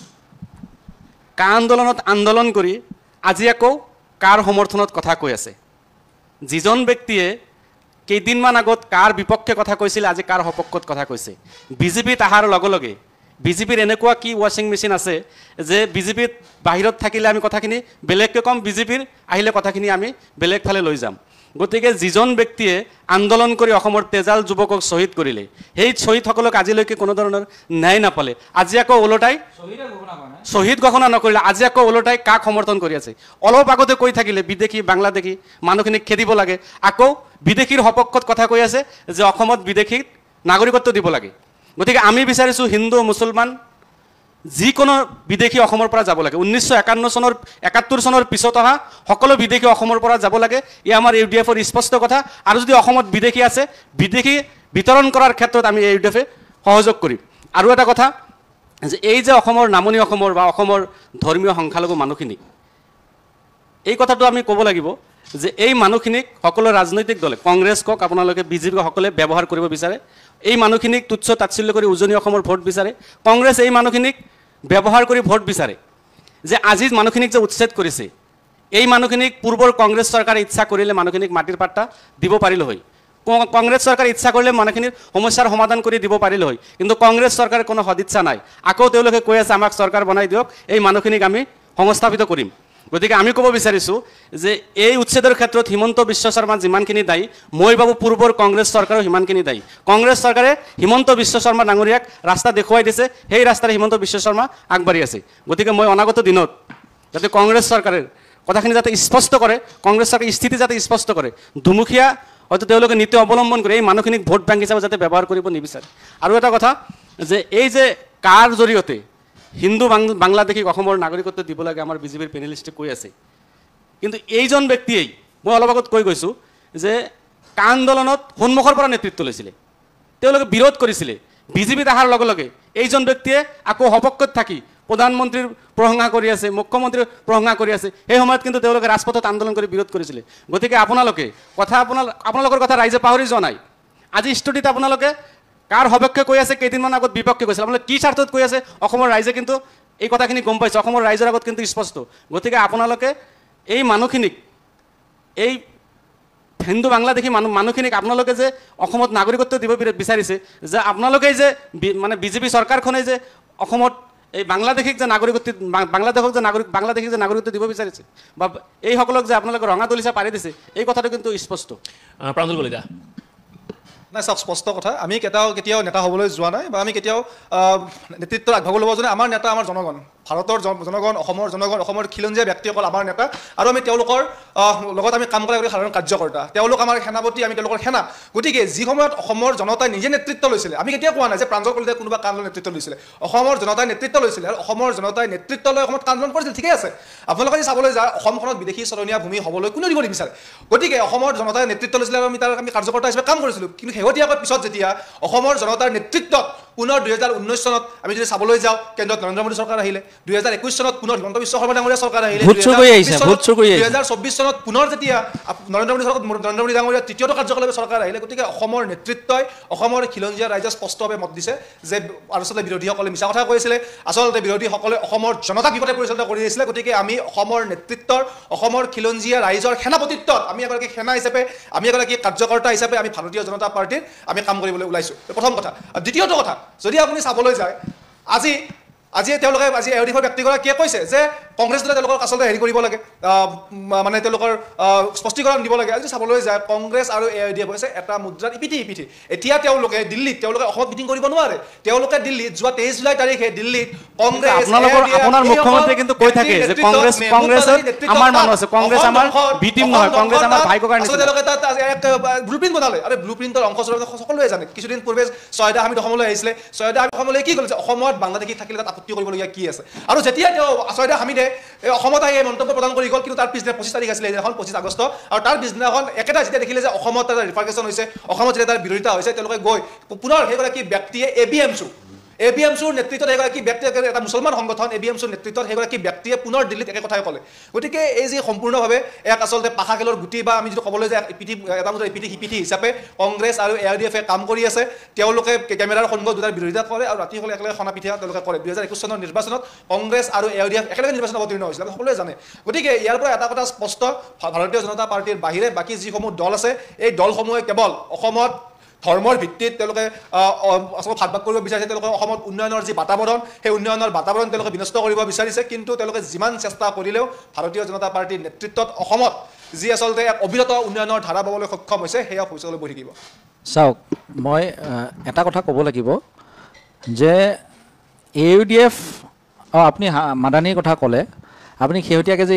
কা আন্দোলনত আন্দোলন কৰি আজি আকৌ কাৰ সমৰ্থনত কথা কৈ আছে যিজন ব্যক্তিয়ে কেইদিনমান আগত কাৰ বিপক্ষে কথা কৈছিল আজি কাৰ সপক্ষত কথা কৈছে বিজেপিত অহাৰ লগে লগে বিজেপিৰ এনেকুৱা কি ৱাশ্বিং মেচিন আছে যে বিজেপিত বাহিৰত থাকিলে আমি কথাখিনি বেলেগকৈ ক'ম বিজেপিৰ আহিলে কথাখিনি আমি বেলেগ ফালে লৈ যাম গতিকে যিজন ব্যক্তিয়ে আন্দোলন কৰি অসমৰ তেজাল যুৱকক শ্বহীদ কৰিলে সেই শ্বহীদসকলক আজিলৈকে কোনো ধৰণৰ ন্যায় নাপালে আজি আকৌ ওলোটাই শ্বহীদ ঘোষণা নকৰিলে আজি আকৌ ওলোটাই কাক সমৰ্থন কৰি আছে অলপ আগতে কৈ থাকিলে বিদেশী বাংলাদেশী মানুহখিনিক খেদিব লাগে আকৌ বিদেশীৰ সপক্ষত কথা কৈ আছে যে অসমত বিদেশীক নাগৰিকত্ব দিব লাগে গতিকে আমি বিচাৰিছোঁ হিন্দু মুছলমান যিকোনো বিদেশী অসমৰ পৰা যাব লাগে 1971 চনৰ পিছত অহা সকলো বিদেশী অসমৰ পৰা যাব লাগে ই আমাৰ ইউডিএফৰ স্পষ্ট কথা আৰু যদি অসমত বিদেশী আছে বিদেশী বিতৰণ কৰাৰ ক্ষেত্ৰত আমি ইউডিএফে সহযোগ কৰিম আৰু এটা কথা যে এই যে অসমৰ নামনি অসমৰ বা অসমৰ ধৰ্মীয় সংখ্যালঘু মানুহখিনি এই কথাটো আমি ক'ব লাগিব যে এই মানুহখিনিক সকলো ৰাজনৈতিক দলে কংগ্ৰেছ কওক আপোনালোকে বিজেপি সকলে ব্যৱহাৰ কৰিব বিচাৰে এই মানুহখিনিক তুচ্ছ তাচ্ছিল্য কৰি উজনি অসমৰ ভোট বিচাৰে কংগ্ৰেছ এই মানুহখিনিক ব্যৱহাৰ কৰি ভোট বিচাৰে যে আজি মানুহখিনিক যে উচ্ছেদ কৰিছে এই মানুহখিনিক পূৰ্বৰ কংগ্ৰেছ চৰকাৰে ইচ্ছা কৰিলে মানুহখিনিক মাটিৰ পাট্টা দিব পাৰিলে হয় কংগ্ৰেছ চৰকাৰে ইচ্ছা কৰিলে মানুহখিনিৰ সমস্যাৰ সমাধান কৰি দিব পাৰিলে হয় কিন্তু কংগ্ৰেছ চৰকাৰে কোনো সদিচ্ছা নাই আকৌ তেওঁলোকে কৈ আছে আমাক চৰকাৰ বনাই দিয়ক এই মানুহখিনিক আমি সংস্থাপিত কৰিম গতিকে আমি ক'ব বিচাৰিছোঁ যে এই উচ্ছেদৰ ক্ষেত্ৰত হিমন্ত বিশ্ব শৰ্মা যিমানখিনি দায়ী মই ভাবোঁ পূৰ্বৰ কংগ্ৰেছ চৰকাৰেও সিমানখিনি দায়ী কংগ্ৰেছ চৰকাৰে হিমন্ত বিশ্ব শৰ্মা ডাঙৰীয়াক ৰাস্তা দেখুৱাই দিছে সেই ৰাস্তাৰে হিমন্ত বিশ্ব শৰ্মা আগবাঢ়ি আছে গতিকে মই অনাগত দিনত যাতে কংগ্ৰেছ চৰকাৰে কথাখিনি যাতে স্পষ্ট কৰে কংগ্ৰেছ চৰকাৰে স্থিতি যাতে স্পষ্ট কৰে দুমুখীয়া হয়তো তেওঁলোকে নীতি অৱলম্বন কৰে এই মানুহখিনিক ভোট বেংক হিচাপে যাতে ব্যৱহাৰ কৰিব নিবিচাৰে আৰু এটা কথা যে এই যে কাৰ জৰিয়তে হিন্দু বাংলাদেশীক অসমৰ নাগৰিকত্ব দিব লাগে আমাৰ বিজেপিৰ পেনেলিষ্টে কৈ আছে কিন্তু এইজন ব্যক্তিয়েই মই অলপ আগত কৈ গৈছোঁ যে কা আন্দোলনত সন্মুখৰ পৰা নেতৃত্ব লৈছিলে তেওঁলোকে বিৰোধ কৰিছিলে বিজেপিত অহাৰ লগে লগে এইজন ব্যক্তিয়ে আকৌ সপক্ষত থাকি প্ৰধানমন্ত্ৰীৰ প্ৰশংসা কৰি আছে মুখ্যমন্ত্ৰীৰ প্ৰশংসা কৰি আছে সেই সময়ত কিন্তু তেওঁলোকে ৰাজপথত আন্দোলন কৰি বিৰোধ কৰিছিলে গতিকে আপোনালোকৰ কথা ৰাইজে পাহৰি যোৱা নাই আজি ষ্টুডিঅ'ত আপোনালোকে কাৰ সপক্ষে কৈ আছে কেইদিনমান আগত বিপক্ষে কৈছিল আপোনালোকে কি স্বাৰ্থত কৈ আছে অসমৰ ৰাইজে কিন্তু এই কথাখিনি গম পাইছে অসমৰ ৰাইজৰ আগত কিন্তু স্পষ্ট গতিকে আপোনালোকে এই মানুহখিনিক এই হিন্দু বাংলাদেশী মানুহখিনিক আপোনালোকে যে অসমত নাগৰিকত্ব দিব বিচাৰিছে যে আপোনালোকে যে মানে বিজেপি চৰকাৰখনে যে অসমত এই বাংলাদেশীক যে নাগৰিকত্ব বাংলাদেশীক যে নাগৰিকত্ব দিব বিচাৰিছে বা এইসকলক যে আপোনালোকে ৰঙা দলিচা পাৰি দিছে এই কথাটো কিন্তু স্পষ্ট প্ৰাঞ্জল কলিতা নাই চাওক স্পষ্ট কথা আমি কেতিয়াও নেতা হ'বলৈ যোৱা নাই বা আমি কেতিয়াও নেতৃত্বৰ আগভাগ ল'ব যোৱা নাই আমাৰ নেতা আমাৰ জনগণ ভাৰতৰ জনগণ অসমৰ জনগণ অসমৰ খিলঞ্জীয়া ব্যক্তিসকল আমাৰ নেতা আৰু আমি তেওঁলোকৰ লগত আমি কাম কৰা সাধাৰণ কাৰ্যকৰ্তা তেওঁলোক আমাৰ সেনাপতি আমি তেওঁলোকৰ সেনা গতিকে যি সময়ত অসমৰ জনতাই নিজে নেতৃত্ব লৈছিলে আমি কেতিয়াও কোৱা নাই যে প্ৰাঞ্জল কলিতাই কোনোবা কান্দোলন নেতৃত্ব লৈছিলে অসমৰ জনতাই নেতৃত্ব লৈছিলে আৰু অসমৰ জনতাই নেতৃত্ব লৈ অসমত কান্দোলন কৰিছিল ঠিকে আছে আপোনালোকে যদি চাবলৈ যায় অসমখনত বিদেশী চৰণীয়া ভূমি হ'বলৈ কোনেও দিব নিবিচাৰে গতিকে অসমৰ জনতাই নেতৃত্ব লৈছিলে আৰু আমি তাৰ কাৰ্যকৰ্তা হিচাপে কাম কৰিছিলোঁ কিন্তু শেহতীয়াকৈ পিছত যেতিয়া অসমৰ জনতাৰ নেতৃত্বত পুনৰ 2019 চনত আমি যদি চাবলৈ যাওঁ কেন্দ্ৰত নৰেন্দ্ৰ মোদী চৰকাৰ আহিলে 2021 চনত পুনৰ হিমন্ত বিশ্ব শৰ্মা ডাঙৰীয়া চৰকাৰ আহিলে 2024 চনত পুনৰ যেতিয়া নৰেন্দ্ৰ মোদী ডাঙৰীয়া তৃতীয়টো কাৰ্যকালৰ চৰকাৰ আহিলে গতিকে অসমৰ নেতৃত্বই অসমৰ খিলঞ্জীয়া ৰাইজে স্পষ্টভাৱে মত দিছে যে আচলতে বিৰোধীসকলে মিছা কথা কৈছিলে আচলতে বিৰোধীসকলে অসমৰ জনতাক বিপথে পৰিচালিত কৰি আহিছিলে গতিকে আমি অসমৰ নেতৃত্বৰ অসমৰ খিলঞ্জীয়া ৰাইজৰ সেনাপতিত্বত আমি এগৰাকী সেনা হিচাপে আমি এগৰাকী কাৰ্যকৰ্তা হিচাপে আমি ভাৰতীয় জনতা পাৰ্টিৰ আমি কাম কৰিবলৈ ওলাইছোঁ প্ৰথম কথা দ্বিতীয়টো কথা যদি আপুনি চাবলৈ যায় আজি তেওঁলোকে আজি এওডিএফৰ ব্যক্তিগৰাকীয়ে কৈছে যে কংগ্ৰেছ দলে তেওঁলোকক আচলতে হেৰি কৰিব লাগে মানে তেওঁলোকৰ স্পষ্টীকৰণ দিব লাগে আজি চাবলৈ যায় কংগ্ৰেছ আৰু এওডিএফ হৈছে এটা মুদ্ৰাৰ ইপিঠি এতিয়া তেওঁলোকে দিল্লীত তেওঁলোকে অসমত মিটিং কৰিব নোৱাৰে তেওঁলোকে দিল্লীত যোৱা 23 জুলাই তাৰিখে দিল্লীত কংগ্ৰেছ আপোনাৰ মুখ্যমন্ত্ৰী কিন্তু কৈ থাকে যে কংগ্ৰেছ আমাৰ মানুহ আছে কংগ্ৰেছ আমাৰ বিটিম নহয় কংগ্ৰেছ আমাৰ ভাই ককাৰ নিচিনা তেওঁলোকে তাত এক ব্লুপ্ৰিণ্ট বনালে আৰু ব্লুপ্ৰিণ্টৰ অংশস্বৰূপে সকলোৱে জানে কিছুদিন পূৰ্বে ছয়দা হামিদ অসমলৈ আহিছিলে ছয়দা হামিদ অসমলৈ কি কৰিছে অসমত বাংলাদেশী থাকিলে তাত আপত্তি কৰিবলগীয়া কি আছে আৰু যেতিয়া তেওঁ ছয়দা হামিদে অসমত আহি মন্তব্য প্ৰদান কৰি গ'ল কিন্তু তাৰ পিছদিনা 25 তাৰিখ আছিলে এখন 25 আগষ্ট আৰু তাৰ পিছদিনাখন একেটা যেতিয়া দেখিলে যে অসমত এটা ৰিফাৰ্কেশ্যন হৈছে অসমত যেতিয়া তাৰ বিৰোধিতা হৈছে তেওঁলোকে গৈ পুনৰ সেইগৰাকী ব্যক্তিয়ে এবিএমছুৰ নেতৃত্বত এগৰাকী ব্যক্তিয়ে এটা মুছলমান সংগঠন এবিএমছুৰ নেতৃত্বত সেইগৰাকী ব্যক্তিয়ে পুনৰ দিল্লীত একে কথাই ক'লে গতিকে এই যি সম্পূৰ্ণভাৱে এক আচলতে পাশা খেলৰ গুটি বা আমি যদি ক'বলৈ যায় এটা মুদ্ৰাৰ ইপিঠি হিচাপে কংগ্ৰেছ আৰু এআইডিএফে কাম কৰি আছে তেওঁলোকে কেমেৰাৰ সন্মুখত দুটাৰ বিৰোধিতা কৰে আৰু ৰাতি হ'লে একেলগে খনা পিঠা তেওঁলোকে কৰে 2021 চনৰ নিৰ্বাচনত কংগ্ৰেছ আৰু এআইডিএফ একেলগে নিৰ্বাচনত অৱতীৰ্ণ হৈছিল আমি সকলোৱে জানে গতিকে ইয়াৰ পৰা এটা কথা স্পষ্ট ভাৰতীয় জনতা পাৰ্টিৰ বাহিৰে বাকী যিসমূহ দল আছে এই দলসমূহে কেৱল অসমত ধৰ্মৰ ভিত্তিত তেওঁলোকে আচলতে ভাগ কৰিব বিচাৰিছে তেওঁলোকে অসমত উন্নয়নৰ যি বাতাবৰণ সেই উন্নয়নৰ বাতাবৰণ তেওঁলোকে বিনষ্ট কৰিব বিচাৰিছে কিন্তু তেওঁলোকে যিমান চেষ্টা কৰিলেও ভাৰতীয় জনতা পাৰ্টিৰ নেতৃত্বত অসমত যি আচলতে এক অবিৰত উন্নয়নৰ ধাৰা পাবলৈ সক্ষম হৈছে সেয়া ভৱিষ্যতলৈ বহি থাকিব চাওক মই এটা কথা ক'ব লাগিব যে এউডিএফ আপুনি মাদানীৰ কথা ক'লে আপুনি শেহতীয়াকৈ যে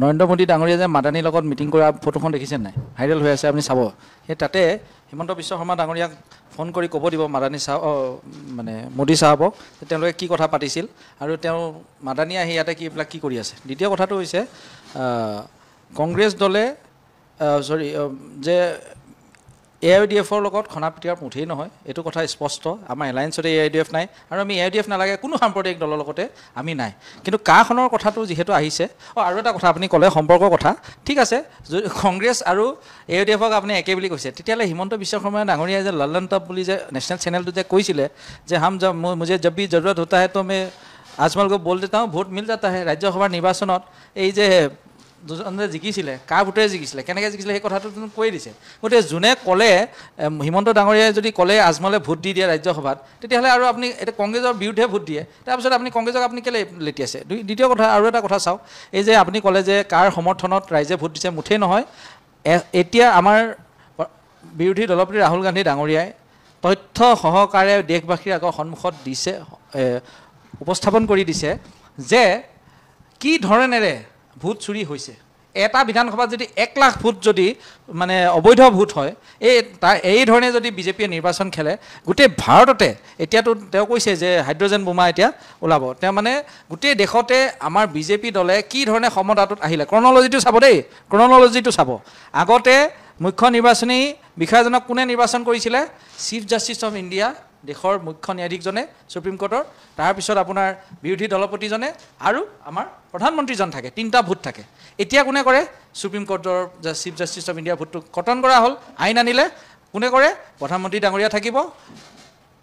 নৰেন্দ্ৰ মোদী ডাঙৰীয়া যে মাদানীৰ লগত মিটিং কৰা ফটোখন দেখিছে নাই ভাইৰেল হৈ আছে আপুনি চাব সেই তাতে হিমন্ত বিশ্ব শৰ্মা ডাঙৰীয়াক ফোন কৰি ক'ব দিব মাদানী মানে মোদী চাহাবক তেওঁলোকে কি কথা পাতিছিল আৰু তেওঁ মাদানী আহি ইয়াতে এইবিলাক কি কৰি আছে দ্বিতীয় কথাটো হৈছে কংগ্ৰেছ দলে যে এআইডিএফৰ লগত খনা পিটিয়াৰ মুঠেই নহয় এইটো কথা স্পষ্ট আমাৰ এলায়েন্সতে এআইডিএফ নাই আৰু আমি এআইডিএফ নালাগে কোনো সাম্প্ৰদায়িক দলৰ লগতে আমি নাই কিন্তু কাখনৰ কথাটো যিহেতু আহিছে আৰু এটা কথা আপুনি ক'লে সম্পৰ্কৰ কথা ঠিক আছে কংগ্ৰেছ আৰু এআইডিএফক আপুনি একে বুলি কৈছে তেতিয়াহ'লে হিমন্ত বিশ্ব শৰ্মা ডাঙৰীয়াই যে লল্লন টপ বুলি যে নেশ্যনেল চেনেলটো যে কৈছিলে যে মুझे जब भी जरूरत होता है तो मैं आजमल को बोल देता हूँ ভোট मिल जाता है ৰাজ্যসভাৰ নিৰ্বাচনত এই যে দুজনে জিকিছিলে কাৰ ভোটেৰে জিকিছিলে কেনেকৈ জিকিছিলে সেই কথাটো কৈ দিছে গতিকে যোনে ক'লে হিমন্ত ডাঙৰীয়াই যদি ক'লে আজমলে ভোট দি দিয়ে ৰাজ্যসভাত তেতিয়াহ'লে আৰু আপুনি এটা কংগ্ৰেছৰ বিৰুদ্ধে ভোট দিয়ে তাৰপিছত আপুনি কংগ্ৰেছক আপুনি কেলৈ লেটিয়াইছে দ্বিতীয় কথা আৰু এটা কথা চাওক এই যে আপুনি ক'লে যে কাৰ সমৰ্থনত ৰাইজে ভোট দিছে মুঠেই নহয় এতিয়া আমাৰ বিৰোধী দলপতি ৰাহুল গান্ধী ডাঙৰীয়াই তথ্য সহকাৰে দেশবাসীৰ আগৰ সন্মুখত দিছে উপস্থাপন কৰি দিছে যে কি ধৰণেৰে ভোট চুৰি হৈছে এটা বিধানসভাত যদি 1 লাখ ভোট যদি মানে অবৈধ ভোট হয় এই ধৰণে যদি বিজেপিয়ে নিৰ্বাচন খেলে গোটেই ভাৰততে এতিয়াতো তেওঁ কৈছে যে হাইড্ৰজেন বোমা এতিয়া ওলাব তেওঁ মানে গোটেই দেশতে আমাৰ বিজেপি দলে কি ধৰণে সমতাটোত আহিলে ক্ৰনলজিটো চাব দেই ক্ৰনলজিটো চাব আগতে মুখ্য নিৰ্বাচনী বিষয়াজনক কোনে নিৰ্বাচন কৰিছিলে চিফ জাষ্টিছ অফ ইণ্ডিয়া দেশৰ মুখ্য ন্যায়াধীশজনে সুপ্ৰিম কোৰ্টৰ তাৰপিছত আপোনাৰ বিৰোধী দলপতিজনে আৰু আমাৰ প্ৰধানমন্ত্ৰীজন থাকে 3টা ভোট থাকে এতিয়া কোনে কৰে সুপ্ৰিম কোৰ্টৰ চিফ জাষ্টিছ অফ ইণ্ডিয়া ভোটটো কটন কৰা হ'ল আইন আনিলে কোনে কৰে প্ৰধানমন্ত্ৰী ডাঙৰীয়া থাকিব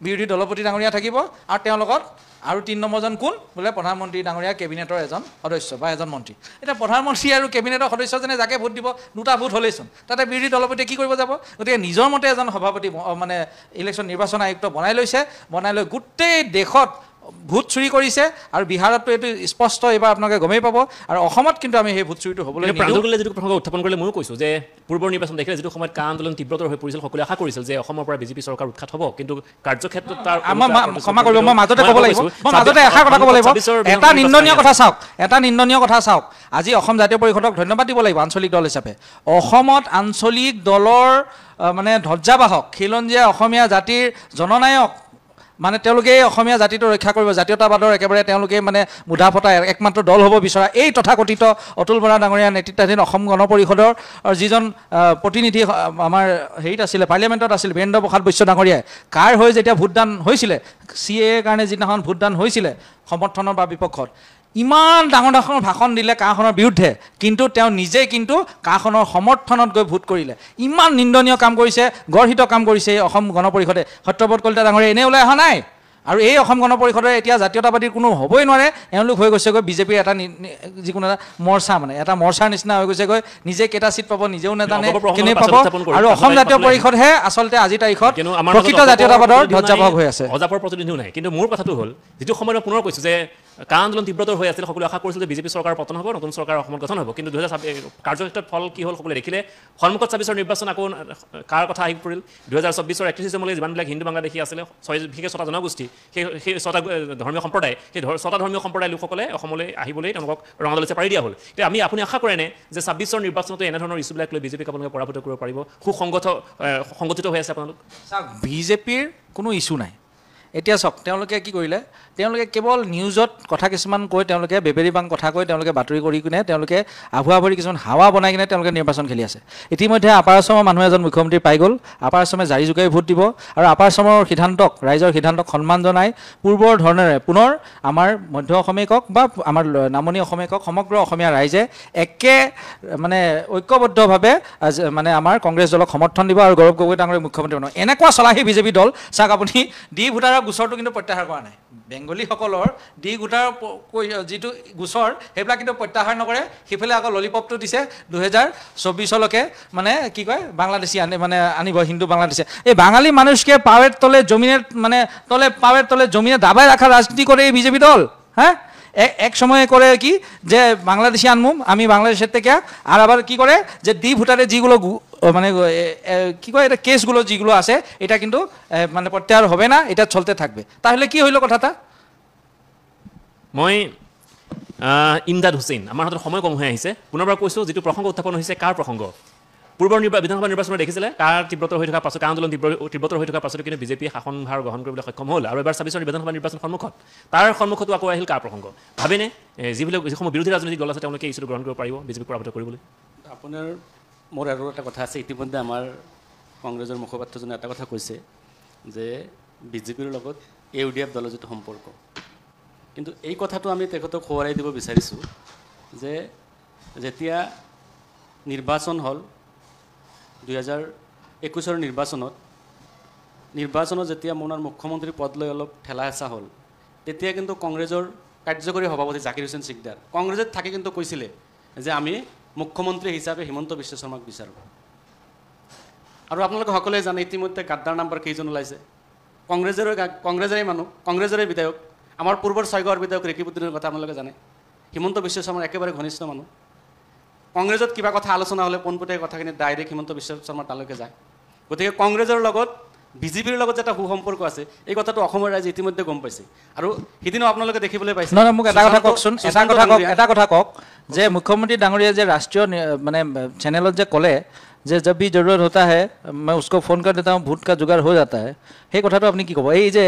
বিৰোধী দলপতি ডাঙৰীয়া থাকিব আৰু তেওঁৰ লগত আৰু 3 নম্বৰজন কোন বোলে প্ৰধানমন্ত্ৰী ডাঙৰীয়া কেবিনেটৰ এজন সদস্য বা এজন মন্ত্ৰী এতিয়া প্ৰধানমন্ত্ৰী আৰু কেবিনেটৰ সদস্যজনে যাকে ভোট দিব 2টা ভোট হ'লেইচোন তাতে বিৰোধী দলপতিয়ে কি কৰিব যাব গতিকে নিজৰ মতে এজন সভাপতি মানে ইলেকশ্যন নিৰ্বাচন আয়ুক্ত বনাই লৈ গোটেই দেশত ভোট চুৰি কৰিছে আৰু বিহাৰতো এইটো স্পষ্ট এবাৰ আপোনালোকে গমেই পাব আৰু অসমত কিন্তু আমি সেই ভোট চুৰিটো হ'বলৈ প্ৰাঞ্জলে যিটো প্ৰসংগ উত্থাপন কৰিলে ময়ো কৈছোঁ যে পূৰ্বৰ নিৰ্বাচন দেখিলে যিটো সময়ত কা আন্দোলন তীব্ৰতৰ হৈ পৰিছিল সকলোৱে আশা কৰিছিল যে অসমৰ পৰা বিজেপি চৰকাৰ উৎখাত হ'ব কিন্তু কাৰ্যক্ষেত্ৰত তাৰ ক্ষমা কৰিব মই মাজতে ক'ব লাগিব মই মাজতে এষাৰ কথা ক'ব লাগিব এটা নিন্দনীয় কথা চাওক আজি অসম জাতীয় পৰিষদক ধন্যবাদ দিব লাগিব আঞ্চলিক দল হিচাপে অসমত আঞ্চলিক দলৰ মানে ধ্বজাবাহক খিলঞ্জীয়া অসমীয়া জাতিৰ জননায়ক মানে তেওঁলোকে অসমীয়া জাতিটো ৰক্ষা কৰিব, জাতীয়তাবাদৰ একেবাৰে তেওঁলোকে মানে মুধা ফটা একমাত্ৰ দল হ'ব বিচৰা এই তথাকথিত অতুল বৰা ডাঙৰীয়া নেতৃত্বাধীন অসম গণ পৰিষদৰ যিজন প্ৰতিনিধি আমাৰ হেৰিত আছিলে, পাৰ্লিয়ামেণ্টত আছিল, বীৰেন্দ্ৰ প্ৰসাদ বৈশ্য ডাঙৰীয়াই কাৰ হৈ যেতিয়া ভোটদান হৈছিলে, CAA কাৰণে যিদিনাখন ভোটদান হৈছিলে সমৰ্থনৰ বা বিপক্ষত, ইমান ডাঙৰ ডাঙৰ ভাষণ দিলে কাঁহখনৰ বিৰুদ্ধে, কিন্তু তেওঁ নিজে কিন্তু কাঁহখনৰ সমৰ্থনত গৈ ভোট কৰিলে। ইমান নিন্দনীয় কাম কৰিছে, গৰ্হিত কাম কৰিছে এই অসম গণ পৰিষদে। সত্যব্ৰত কলিতা ডাঙৰীয়া এনেই ওলাই অহা নাই, আৰু এই অসম গণ পৰিষদে এতিয়া জাতীয়তাবাদীৰ কোনো হ'বই নোৱাৰে, এওঁলোক হৈ গৈছেগৈ বিজেপিৰ এটা যিকোনো এটা মৰ্চা, মানে এটা মৰ্চাৰ নিচিনা হৈ গৈছেগৈ। নিজে কেইটা চিট পাব নিজেও নাজানে, কেনে পাব, আৰু অসম জাতীয় পৰিষদহে আচলতে আজিৰ তাৰিখত প্ৰকৃত জাতীয়তাবাদৰ ধ্বজাবাহক হৈ আছে। অজাপৰ প্ৰতিনিধিও নাই। কিন্তু মোৰ কথাটো হ'ল, যিটো সময়ত পুনৰ কৈছোঁ যে কা আন্দোলন তীব্ৰতৰ হৈ আছিল, সকলোৱে আশা কৰিছিল যে বিজেপি চৰকাৰ পতন হ'ব, নতুন চৰকাৰ অসমত গঠন হ'ব। কিন্তু 2026 কাৰ্যক্ষেত্ৰত ফল কি হ'ল সকলোৱে দেখিলে। সন্মুখত 26ৰ নিৰ্বাচন আকৌ কাৰ কথা আহি পৰিল। 2024ৰ 31 ডিচেম্বৰলৈ যিমানবিলাক হিন্দু বাংলাদেশী আছিলে, বিশেষকৈ 6টা জনগোষ্ঠী, সেই 6টা ধৰ্মীয় সম্প্ৰদায়, সেই 6টা ধৰ্মীয় সম্প্ৰদায়ৰ লোকসকলে অসমলৈ আহিবলৈ তেওঁলোকক ৰঙাদলিচে পাৰি দিয়া হ'ল। এতিয়া আপুনি আশা কৰেনে যে 26ৰ নিৰ্বাচনতো এনেধৰণৰ ইছ্যুবিলাক লৈ বিজেপিক আপোনালোকে পৰাভূত কৰিব পাৰিব? সংগঠিত হৈ আছে আপোনালোক? চাওক, বিজেপিৰ কোনো ইছ্যু নাই। এতিয়া চাওক, তেওঁলোকে কি কৰিলে, তেওঁলোকে কেৱল নিউজত কথা কিছুমান কৈ, তেওঁলোকে বেবেৰী বাং কথা কৈ, তেওঁলোকে বাতৰি কৰি কিনে, তেওঁলোকে আভুৱা ভৰি কিছুমান হাৱা বনাই কিনে তেওঁলোকে নিৰ্বাচন খেলি আছে। ইতিমধ্যে আপাৰ আছামৰ মানুহ এজন মুখ্যমন্ত্ৰী পাই গ'ল, আপাৰ আছামে জাৰি জোকাৰি ভোট দিব, আৰু আপাৰ আছামৰ সিদ্ধান্তক, ৰাইজৰ সিদ্ধান্তক সন্মান জনাই পূৰ্বৰ ধৰণেৰে পুনৰ আমাৰ মধ্য অসমীয়া কওক বা আমাৰ নামনি অসমীয়া কওক, সমগ্ৰ অসমীয়া ৰাইজে একে মানে ঐক্যবদ্ধভাৱে মানে আমাৰ কংগ্ৰেছ দলক সমৰ্থন দিব আৰু গৌৰৱ গগৈ ডাঙৰীয়াক মুখ্যমন্ত্ৰী বনাব। এনেকুৱা চলাহী বিজেপি দল। চাওক, আপুনি ডি ভোটাৰৰ গোচৰটো কিন্তু প্ৰত্যাহাৰ কৰা নাই। বেংগলীসকলৰ ডি ভোটাৰৰ যিটো গোচৰ, সেইবিলাক কিন্তু প্ৰত্যাহাৰ নকৰে। সিফালে আকৌ ললিপপটো দিছে 2024লৈকে, মানে কি কয়, বাংলাদেশী আনিব, হিন্দু বাংলাদেশী। এই বাঙালি মানুষকে পাৱেৰ তলে জমিনেৰ মানে পাৱেৰ তলে জমিনে দাবাই রাখার রাজনীতি করে এই বিজেপি দল। হ্যাঁ, এক সময়ে করে কি যে বাংলাদেশি আনমুম আমি বাংলাদেশের থেকে, আর আবার কি করে যে ডি ভোটারে যেগুলো মানে কি কয় এটা কেসগুলো যেগুলো আছে, এটা কিন্তু মানে প্রত্যাহার হবে না, এটা চলতে থাকবে। তাহলে কি হইল কথাটা? মই ইমদাদ হুছেইন, আমাৰ হাতত সময় কম হৈ আহিছে। পুনৰবাৰ কৈছোঁ, যিটো প্ৰসংগ উত্থাপন হৈছে, কাৰ প্ৰসংগ? পূৰ্বৰ বিধানসভা নিৰ্বাচনত দেখিছিলে কাৰ তীব্ৰতৰ হৈ থকাৰ পাছত, কাৰ আন্দোলন তীব্ৰতৰ হৈ থকাৰ পাছতো কিন্তু বিজেপিয়ে শাসনভাৰ গ্ৰহণ কৰিবলৈ সক্ষম হ'ল। আৰু এবাৰ 26ৰ বিধানসভা নিৰ্বাচন সন্মুখত, তাৰ সন্মুখতো আকৌ আহিল কাৰ প্ৰসংগ? ভাবেনে যিসমূহ বিৰোধী ৰাজনৈতিক দল আছে তেওঁলোকে ইছ্যুটো গ্ৰহণ কৰিব পাৰিব বিজেপিক পৰাভূত কৰিবলৈ? আপোনাৰ মোৰ আৰু এটা কথা আছে। ইতিমধ্যে আমাৰ কংগ্ৰেছৰ মুখপাত্ৰজনে এটা কথা কৈছে যে বিজেপিৰ লগত AUDF দলৰ যিটো সম্পৰ্ক, কিন্তু এই কথাটো আমি তেখেতক সোঁৱৰাই দিব বিচাৰিছোঁ যে যেতিয়া নিৰ্বাচন হ'ল 2021ৰ নিৰ্বাচনত যেতিয়া মোনাৰ মুখ্যমন্ত্ৰী পদ লৈ অলপ ঠেলা হেঁচা হ'ল, তেতিয়া কিন্তু কংগ্ৰেছৰ কাৰ্যকৰী সভাপতি জাকিৰ হুছেইন চিকদাৰ কংগ্ৰেছত থাকি কিন্তু কৈছিলে যে আমি মুখ্যমন্ত্ৰী হিচাপে হিমন্ত বিশ্ব শৰ্মাক বিচাৰোঁ। আৰু আপোনালোকে সকলোৱে জানে ইতিমধ্যে গাদ্দাৰ নাম্বাৰ কেইজন ওলাইছে। কংগ্ৰেছৰে মানুহ, কংগ্ৰেছৰে বিধায়ক, আমাৰ পূৰ্বৰ 6 বিধায়ক ৰেকিবুদ্দিনৰ কথা আপোনালোকে জানে। হিমন্ত বিশ্ব শৰ্মাৰ একেবাৰে ঘনিষ্ঠ মানুহ। কংগ্ৰেছত কিবা কথা আলোচনা হ'লে পোনপটীয়া কথাখিনি ডাইৰেক্ট হিমন্ত বিশ্ব শৰ্মাৰ তালৈকে যায়। গতিকে কংগ্ৰেছৰ লগত বিজেপিৰ লগত যে এটা সুসম্পৰ্ক আছে, এই কথাটো অসমৰ ৰাইজে ইতিমধ্যে গম পাইছে। আৰু সিদিনা আপোনালোকে দেখিবলৈ পাইছে। নহয়, মোক এটা কথা কওকচোন, এটা কথা কওক যে মুখ্যমন্ত্ৰী ডাঙৰীয়া যে ৰাষ্ট্ৰীয় মানে চেনেলত যে ক'লে যে जब भी जरूरत होता है मैं उसको फोन कर देता हूँ, ভোট का जुगाड़ हो जाता है, সেই কথাটো আপুনি কি ক'ব? এই যে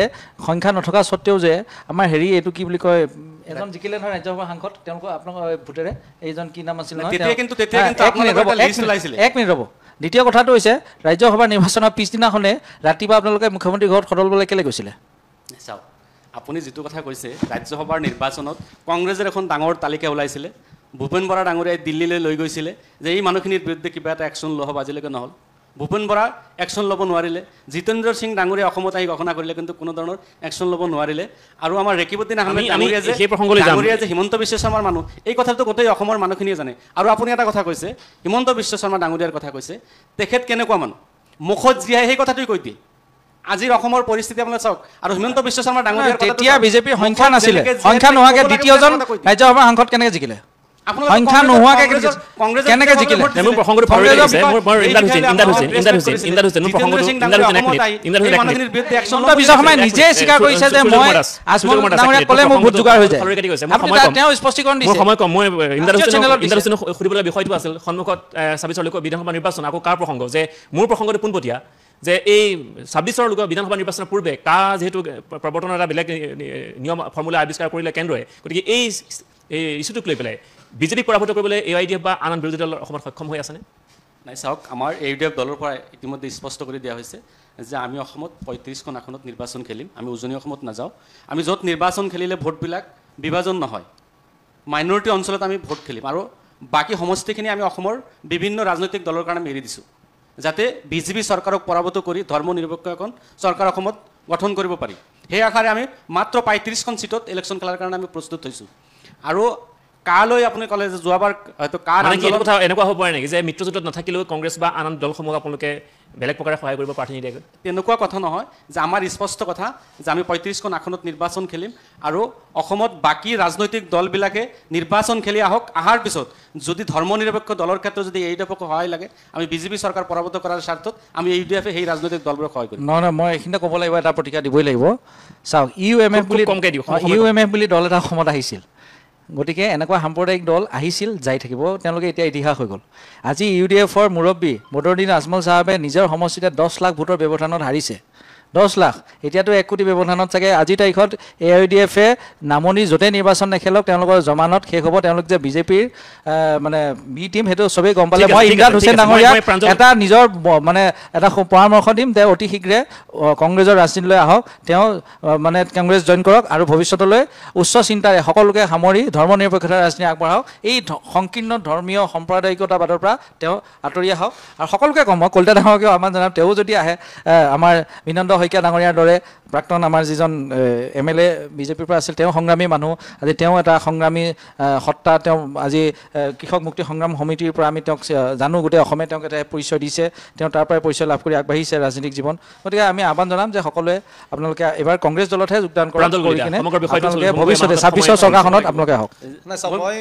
সংখ্যা নথকা স্বত্তেও যে আমাৰ হেৰি এইটো কি বুলি কয়, এজন জিকিলে নহয় ৰাজ্যসভাৰ সাংসদ, তেওঁলোকৰ আপোনালোকৰ ভোটেৰে, এইজন কি নাম আছিল নহয়, এক মিনিট ৰ'ব। দ্বিতীয় কথাটো হৈছে ৰাজ্যসভাৰ নিৰ্বাচনৰ পিছদিনাখনে ৰাতিপুৱা আপোনালোকে মুখ্যমন্ত্ৰী ঘৰত সদলবলৈ কেলৈ গৈছিলে? চাওক, আপুনি যিটো কথা কৈছে, ৰাজ্যসভাৰ নিৰ্বাচনত কংগ্ৰেছৰ এখন ডাঙৰ তালিকা ওলাইছিলে। ভূপেন বৰা ডাঙৰীয়াই দিল্লীলৈ লৈ গৈছিলে যে এই মানুহখিনিৰ বিৰুদ্ধে কিবা এটা একশ্যন লোৱা হ'ব, আজিলৈকে নহ'ল। ভূপেন বৰা একশ্যন ল'ব নোৱাৰিলে। জিতেন্দ্ৰ সিং ডাঙৰীয়া অসমত আহি ঘোষণা কৰিলে, কিন্তু কোনো ধৰণৰ একশ্যন ল'ব নোৱাৰিলে। আৰু আমাৰ ৰেকিবুদ্দিন আহমেদ ডাঙৰীয়া যে হিমন্ত বিশ্ব শৰ্মাৰ মানুহ, এই কথাটো গোটেই অসমৰ মানুহখিনিয়ে জানে। আৰু আপুনি এটা কথা কৈছে, হিমন্ত বিশ্ব শৰ্মা ডাঙৰীয়াৰ কথা কৈছে, তেখেত কেনেকুৱা মানুহ, মুখত জীয়াই সেই কথাটোৱে কৈ দিয়ে। আজিৰ অসমৰ পৰিস্থিতি আপোনালোকে চাওক। আৰু হিমন্ত বিশ্ব শৰ্মা ডাঙৰীয়াৰ তেতিয়া বিজেপিৰ সংখ্যা নাছিলে, সংখ্যা নোহোৱাকৈ দ্বিতীয়জন ৰাজ্যসভাৰ সাংসদ কেনেকৈ জিকিলে? সংখ্যা নোহোৱাকৈ কেনেকৈ জিকিলে? নিজে স্বীকাৰ কৰিছে যে মই আজমল ডাঙৰীয়াক ক'লে মোৰ ভোট যোগাৰ হৈ যায়। তেওঁ স্পষ্টীকৰণ দিছে। সুধিবলৈ বিষয়টো আছিল সন্মুখত 26ৰ বিধানসভা নিৰ্বাচন, আকৌ কাৰ প্ৰসংগ যে মোৰ প্ৰসংগটো পোনপটীয়া যে এই 26 চনৰ লোক বিধানসভা নিৰ্বাচনৰ পূৰ্বে যিহেতু প্ৰৱৰ্তনৰ এটা বেলেগ নিয়ম ফৰ্মুলা আৱিষ্কাৰ কৰিলে কেন্দ্ৰই, গতিকে এই ইছ্যুটোক লৈ পেলাই বিজেপিক পৰাভূত কৰিবলৈ AIDF বা আন বিৰোধী দল অসমত সক্ষম হৈ আছেনে? নাই চাওক, আমাৰ AIDF দলৰ পৰা ইতিমধ্যে স্পষ্ট কৰি দিয়া হৈছে যে আমি অসমত 35খন আসনত নিৰ্বাচন খেলিম, আমি উজনি অসমত নাযাওঁ। আমি য'ত নিৰ্বাচন খেলিলে ভোটবিলাক বিভাজন নহয়, মাইনৰিটি অঞ্চলত আমি ভোট খেলিম, আৰু বাকী সমষ্টিখিনি আমি অসমৰ বিভিন্ন ৰাজনৈতিক দলৰ কাৰণে আমি এৰি দিছোঁ, যাতে বিজেপি চৰকাৰক পৰাভূত কৰি ধৰ্ম নিৰপেক্ষ এখন চৰকাৰ অসমত গঠন কৰিব পাৰি। সেই আশাৰে আমি মাত্ৰ 35খন চিটত ইলেকশ্যন খেলাৰ কাৰণে আমি প্ৰস্তুত হৈছোঁ। আৰু কালৈ আপুনি ক'লে যে যোৱাবাৰ হয়তো কথা এনেকুৱা হ'ব পাৰে নেকি যে মিত্ৰজোঁটত নাথাকিলেও কংগ্ৰেছ বা আন দলসমূহক আপোনালোকে বেলেগ প্ৰকাৰে সহায় কৰিব প্ৰাৰ্থী নিদিয়াকৈ? তেনেকুৱা কথা নহয়, যে আমাৰ স্পষ্ট কথা যে আমি 35খন আসনত নিৰ্বাচন খেলিম, আৰু অসমত বাকী ৰাজনৈতিক দলবিলাকে নিৰ্বাচন খেলি অহাৰ পিছত যদি ধৰ্ম নিৰপেক্ষ দলৰ ক্ষেত্ৰত যদি AIDFক সহায় লাগে, আমি বিজেপি চৰকাৰ পৰাভূত কৰাৰ স্বাৰ্থত আমি AIDFে সেই ৰাজনৈতিক দলবোৰক সহায় কৰিম। নহয়, মই এইখিনিতে ক'ব লাগিব, এটা প্ৰতিক্ৰিয়া দিবই লাগিব। চাওক, UMF বুলি দল এটা অসমত আহিছিল, গতিকে এনেকুৱা সাম্প্ৰদায়িক দল আহিছিল, যাই থাকিব, তেওঁলোকে এতিয়া ইতিহাস হৈ গ'ল। আজি UDFৰ মুৰব্বী বদৰুদ্দিন আজমল চাহাবে নিজৰ সমষ্টিতে 10 লাখ ভোটৰ ব্যৱধানত হাৰিছে, 10 লাখ। এতিয়াতো 1 কোটি ব্যৱধানত চাগে আজিৰ তাৰিখত AIDFে নামনি য'তে নিৰ্বাচন নেখেলক তেওঁলোকৰ জমানত শেষ হ'ব। তেওঁলোক যে বিজেপিৰ মানে বি টিম, সেইটো চবেই গম পালে। মই ইমৰান হুছেইন ডাঙৰীয়াক এটা নিজৰ মানে এটা পৰামৰ্শ দিম, তেওঁ অতি শীঘ্ৰে কংগ্ৰেছৰ ৰাজনীতিলৈ আহক, তেওঁ মানে কংগ্ৰেছ জইন কৰক, আৰু ভৱিষ্যতলৈ উচ্চ চিন্তাৰে সকলোকে সামৰি ধৰ্ম নিৰপেক্ষতাৰ ৰাজনীতি আগবঢ়াওক। এই সংকীৰ্ণ ধৰ্মীয় সাম্প্ৰদায়িকতাবাদৰ পৰা তেওঁ আঁতৰি আহক। আৰু সকলোকে ক'ম, মই কলিতা ডাঙৰকেও আহ্বান জনাম, তেওঁ যদি আহে, আমাৰ বিনন্দ শইকীয়া ডাঙৰীয়াৰ দৰে প্ৰাক্তন আমাৰ যিজন MLA বিজেপিৰ পৰা আছিল, তেওঁ সংগ্ৰামী মানুহ, আজি তেওঁ এটা সংগ্ৰামী সত্তা। তেওঁ আজি কৃষক মুক্তি সংগ্ৰাম সমিতিৰ পৰা আমি তেওঁক জানো, গোটেই অসমে তেওঁক এটা পৰিচয় দিছে, তেওঁ তাৰ পৰাই পৰিচয় লাভ কৰি আগবাঢ়িছে ৰাজনৈতিক জীৱন। গতিকে আমি আহ্বান জনাম যে সকলোৱে আপোনালোকে এইবাৰ কংগ্ৰেছ দলতহে যোগদান কৰি কিনে ভৱিষ্যতে 26ৰ চৰকাৰখনত আপোনালোকে আহক। নাই চাওক, মই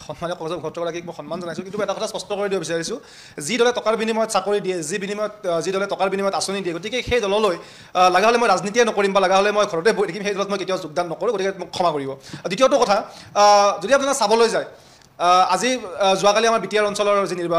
সন্মানীয় কংগ্ৰেছৰ মুখপাত্ৰগৰাকীক মই সন্মান জনাইছোঁ, কিন্তু এটা কথা স্পষ্ট কৰি দিব বিচাৰিছোঁ, যি দলে টকাৰ বিনিময়ত চাকৰি দিয়ে, যি দলে টকাৰ বিনিময়ত আঁচনি দিয়ে, গতিকে সেই দললৈ লগা হ'লে মই ৰাজনীতিয়ে নকৰিম বা লগা হ'লে মই ঘৰতে বহি থাকিম, সেই দলত মই কেতিয়াও যোগদান নকৰোঁ, গতিকে মোক ক্ষমা কৰিব। দ্বিতীয়টো কথা, যদি আপোনাৰ চাবলৈ যায়, আজি যোৱাকালি আমাৰ BTR অঞ্চলৰ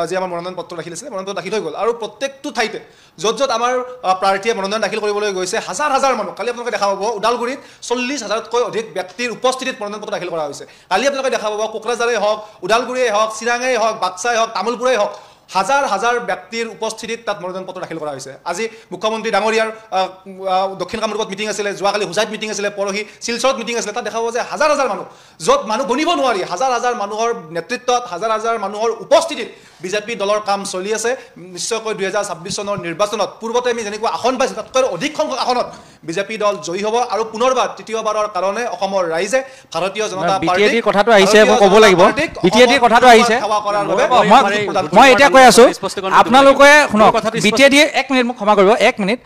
যি আমাৰ মনোনয়ন পত্ৰ দাখিল আছিলে, মনোনয়ন পত্ৰ দাখিল হৈ গ'ল, আৰু প্ৰত্যেকটো ঠাইতে য'ত আমাৰ প্ৰাৰ্থীয়ে মনোনয়ন দাখিল কৰিবলৈ গৈছে, হাজাৰ হাজাৰ মানুহ, কালি আপোনালোকে দেখা পাব ওদালগুৰিত 40,000তকৈ অধিক ব্যক্তিৰ উপস্থিতিত মনোনয়ন পত্ৰ দাখিল কৰা হৈছে। কালি আপোনালোকে দেখা পাব কোকৰাঝাৰেই হওক, ওদালগুৰিয়েই হওক, চিৰাঙেই হওক, বাক্সাই হওক, তামোলপুৰেই হওক, হাজাৰ হাজাৰ ব্যক্তিৰ উপস্থিতিত তাত মনোনয়ন পত্ৰ দাখিল কৰা হৈছে। আজি মুখ্যমন্ত্ৰী ডাঙৰীয়াৰ দক্ষিণ কামৰূপত মিটিং আছিলে, যোৱাকালি হোজাইত মিটিং আছিলে, পৰহি শিলচৰত মিটিং আছিলে, তাত দেখা পাব যে হাজাৰ হাজাৰ মানুহ, য'ত মানুহ গণিব নোৱাৰি, হাজাৰ হাজাৰ মানুহৰ নেতৃত্বত, হাজাৰ হাজাৰ মানুহৰ উপস্থিতিত বিজেপি দলৰ কাম চলি আছে। নিশ্চয়কৈ 2026 চনৰ নিৰ্বাচনত পূৰ্বতে আমি যেনেকুৱা আসন পাইছোঁ, তাতকৈ অধিক সংখ্যক আসনত বিজেপি দল জয়ী হ'ব, আৰু পুনৰবাৰ তৃতীয়বাৰৰ কাৰণে অসমৰ ৰাইজে ভাৰতীয় জনতা পাৰ্টিৰ কথাটো আহিছে, মই ক'ব লাগিব, BTAD কথাটো আহিছে, মই এতিয়া কৈ আছোঁ, আপোনালোকে শুনক, BTAD 1 মিনিট মোক ক্ষমা কৰিব, 1 মিনিট।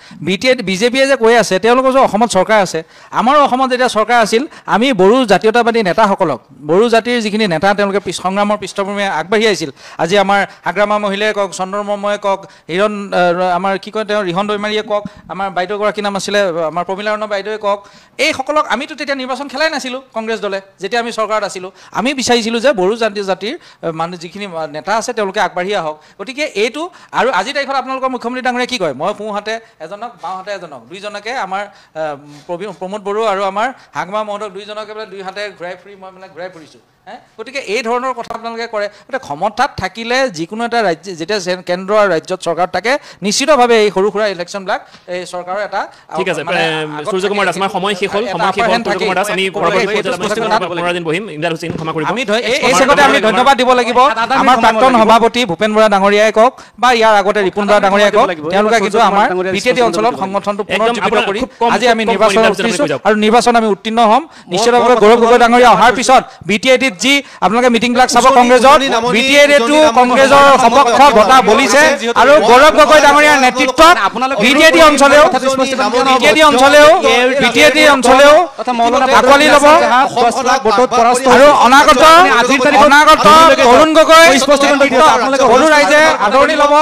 বিজেপিয়ে যে কৈ আছে, তেওঁলোকৰ যে অসমত চৰকাৰ আছে, আমাৰো অসমত যেতিয়া চৰকাৰ আছিল, আমি বড়ো জাতীয়তাবাদী নেতাসকলক, বড়ো জাতিৰ যিখিনি নেতা, তেওঁলোকে সংগ্ৰামৰ পৃষ্ঠভূমি আগবাঢ়ি আহিছিল। আজি আমাৰ হাগ্ৰামা মহিলাই কওক, চন্দ্ৰময় কওক, আমাৰ কি কয় তেওঁ ৰিহন দৈমাৰীয়ে কওক, আমাৰ বাইদেউগৰাকী নাম আছিলে আমাৰ প্ৰমীলাৰণ্য বাইদেৱে কওক, এইসকলক আমিতো তেতিয়া নিৰ্বাচন খেলাই নাছিলোঁ কংগ্ৰেছ দলে, যেতিয়া আমি চৰকাৰত আছিলোঁ। আমি বিচাৰিছিলোঁ যে বড়ো জাতিৰ মানুহ যিখিনি নেতা আছে, তেওঁলোকে আগবাঢ়ি আহক। গতিকে এইটো, আৰু আজিৰ তাৰিখত আপোনালোকৰ মুখ্যমন্ত্ৰী ডাঙৰীয়াই কি কয়, মই সোঁহাতে এজনক, বাওঁহাতে এজনক, দুইজনকে আমাৰ প্ৰমোদ বড়ো আৰু আমাৰ হাগ্ৰামা মহোদয়ক দুইজনকে বোলে দুই হাতে ঘূৰাই ফুৰিছোঁ। গতিকে এই ধৰণৰ কথা আপোনালোকে কৰে। গতিকে ক্ষমতাত থাকিলে যিকোনো এটা ৰাজ্য, যেতিয়া কেন্দ্ৰ আৰু ৰাজ্যত চৰকাৰ থাকে, নিশ্চিতভাৱে এই সৰু সুৰা ইলেকশ্যনবিলাক এই চৰকাৰৰ এটা ঠিক আছে। সূৰ্য কুমাৰ দাস, আমাৰ সময় শেষ হ'ল, আমি এই চেগতে আমি ধন্যবাদ দিব লাগিব আমাৰ প্ৰাক্তন সভাপতি ভূপেন বৰা ডাঙৰীয়াই কওক বা ইয়াৰ আগতে ৰিপুণ বৰা ডাঙৰীয়াই কওক, তেওঁলোকে কিন্তু আমাৰ BTAD অঞ্চলত সংগঠনটো পুনৰ জীৱিত কৰি আজি আমি নিৰ্বাচন উঠিছোঁ, আৰু নিৰ্বাচন আমি উত্তীৰ্ণ হ'ম নিশ্চিতভাৱে। গৌৰৱ গগৈ ডাঙৰীয়া অহাৰ পিছত BTAD যি আপোনালোকে মিটিংবিলাক চাব কংগ্ৰেছৰ, BTADটো কংগ্ৰেছৰ সপক্ষ বঁটা বলিছে, আৰু গৌৰৱ গগৈ ডাঙৰীয়াৰ নেতৃত্বত BTAD অঞ্চলেও আঁকোৱালি ল'ব, আৰু অনাগত অৰুণ গগৈ সৰু ৰাইজে আদৰণি ল'ব।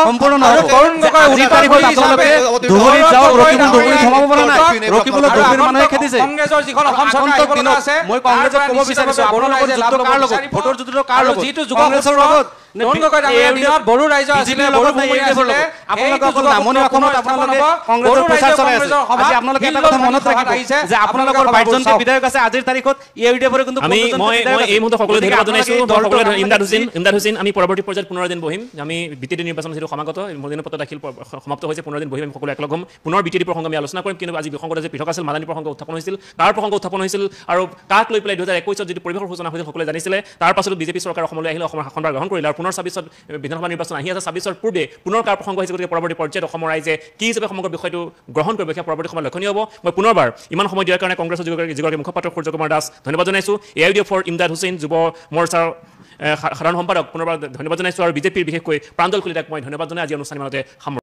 অৰুণ গগৈ কংগ্ৰেছৰ যিখন অসম চৰকাৰ আছে, মই কংগ্ৰেছক ক'ব বিচাৰিছোঁ, আপোনালোকৰ যুদ্ধ কাৰ লগত, ভোটৰ যুদ্ধ কাৰ লগত, যিটো কংগ্ৰেছৰ লগত তৰুণ গগৈ ডাঙৰীয়াৰ দিনত বড়ো ৰাইজ আছিলে, বড়ো ভূমি আছিলে, আপোনালোকে অকল নামনি অসমত আপোনালোকে কংগ্ৰেছৰ প্ৰচাৰ চলাই আছে। আজি আপোনালোকে এটা কথা মনত ৰাখিব যে আপোনালোকৰ 22জন বিধায়ক আছে, আজিৰ তাৰিখত ইউডিএফৰ কিন্তু মই এই মুহূৰ্তত সকলোৱে ধন্যবাদ জনাইছোঁ। সকলোৱে ইমদাদ হুছেইন, আমি পৰৱৰ্তী পৰ্যায়ত 15 দিন বহিম। আমি বিটিডি নিৰ্বাচন যিটো সমাগত মনোনয়ন পত্ৰ দাখিল সমাপ্ত হৈছে, 15 দিন বহিম, আমি সকলোৱে একলগ হ'ম। পুনৰ বিটিডি প্ৰসংগ আমি আলোচনা কৰিম। কিন্তু আজি বিসংগত যে পৃথক আছিল, মাদানী প্ৰসংগ উত্থাপন হৈছিল, তাৰ প্ৰসংগ উত্থাপন হৈছিল আৰু কাক লৈ পেলাই 2021 যিটো পৰিৱেশৰ সূচনা হৈছিল সকলোৱে জানিছিলে। তাৰ পাছতো বিজেপি চৰকাৰ অসমলৈ আহিলে, অসমৰ শাসনভাৰ গ্ৰহণ কৰিলে আৰু পুনৰ 26ত বিধানসভা নিৰ্বাচন আহি আছে। 26ৰ পূৰ্বে পুনৰ কাৰ প্ৰসংগ হৈছে, গতিকে পৰৱৰ্তী পৰ্যায়ত অসমৰ ৰাইজে কি হিচাপে সমগ্ৰ বিষয়টো গ্ৰহণ কৰিব সেয়া পৰৱৰ্তী সময়ত লক্ষণীয় হ'ব। মই পুনৰবাৰ ইমান সময় দিয়াৰ কাৰণে কংগ্ৰেছৰ যিগৰাকী মুখপাত্ৰ সূৰ্য কুমাৰ দাস ধন্যবাদ জনাইছোঁ। AIUDFৰ ইমদাদ হুছেইন, যুৱ মৰ্চাৰ সাধাৰণ সম্পাদক পুনৰবাৰ ধন্যবাদ জনাইছোঁ আৰু বিজেপিৰ বিশেষকৈ প্ৰাঞ্জল কলিতাক মই ধন্যবাদ জনাই আজি অনুষ্ঠান ইমানতে সামৰিছোঁ।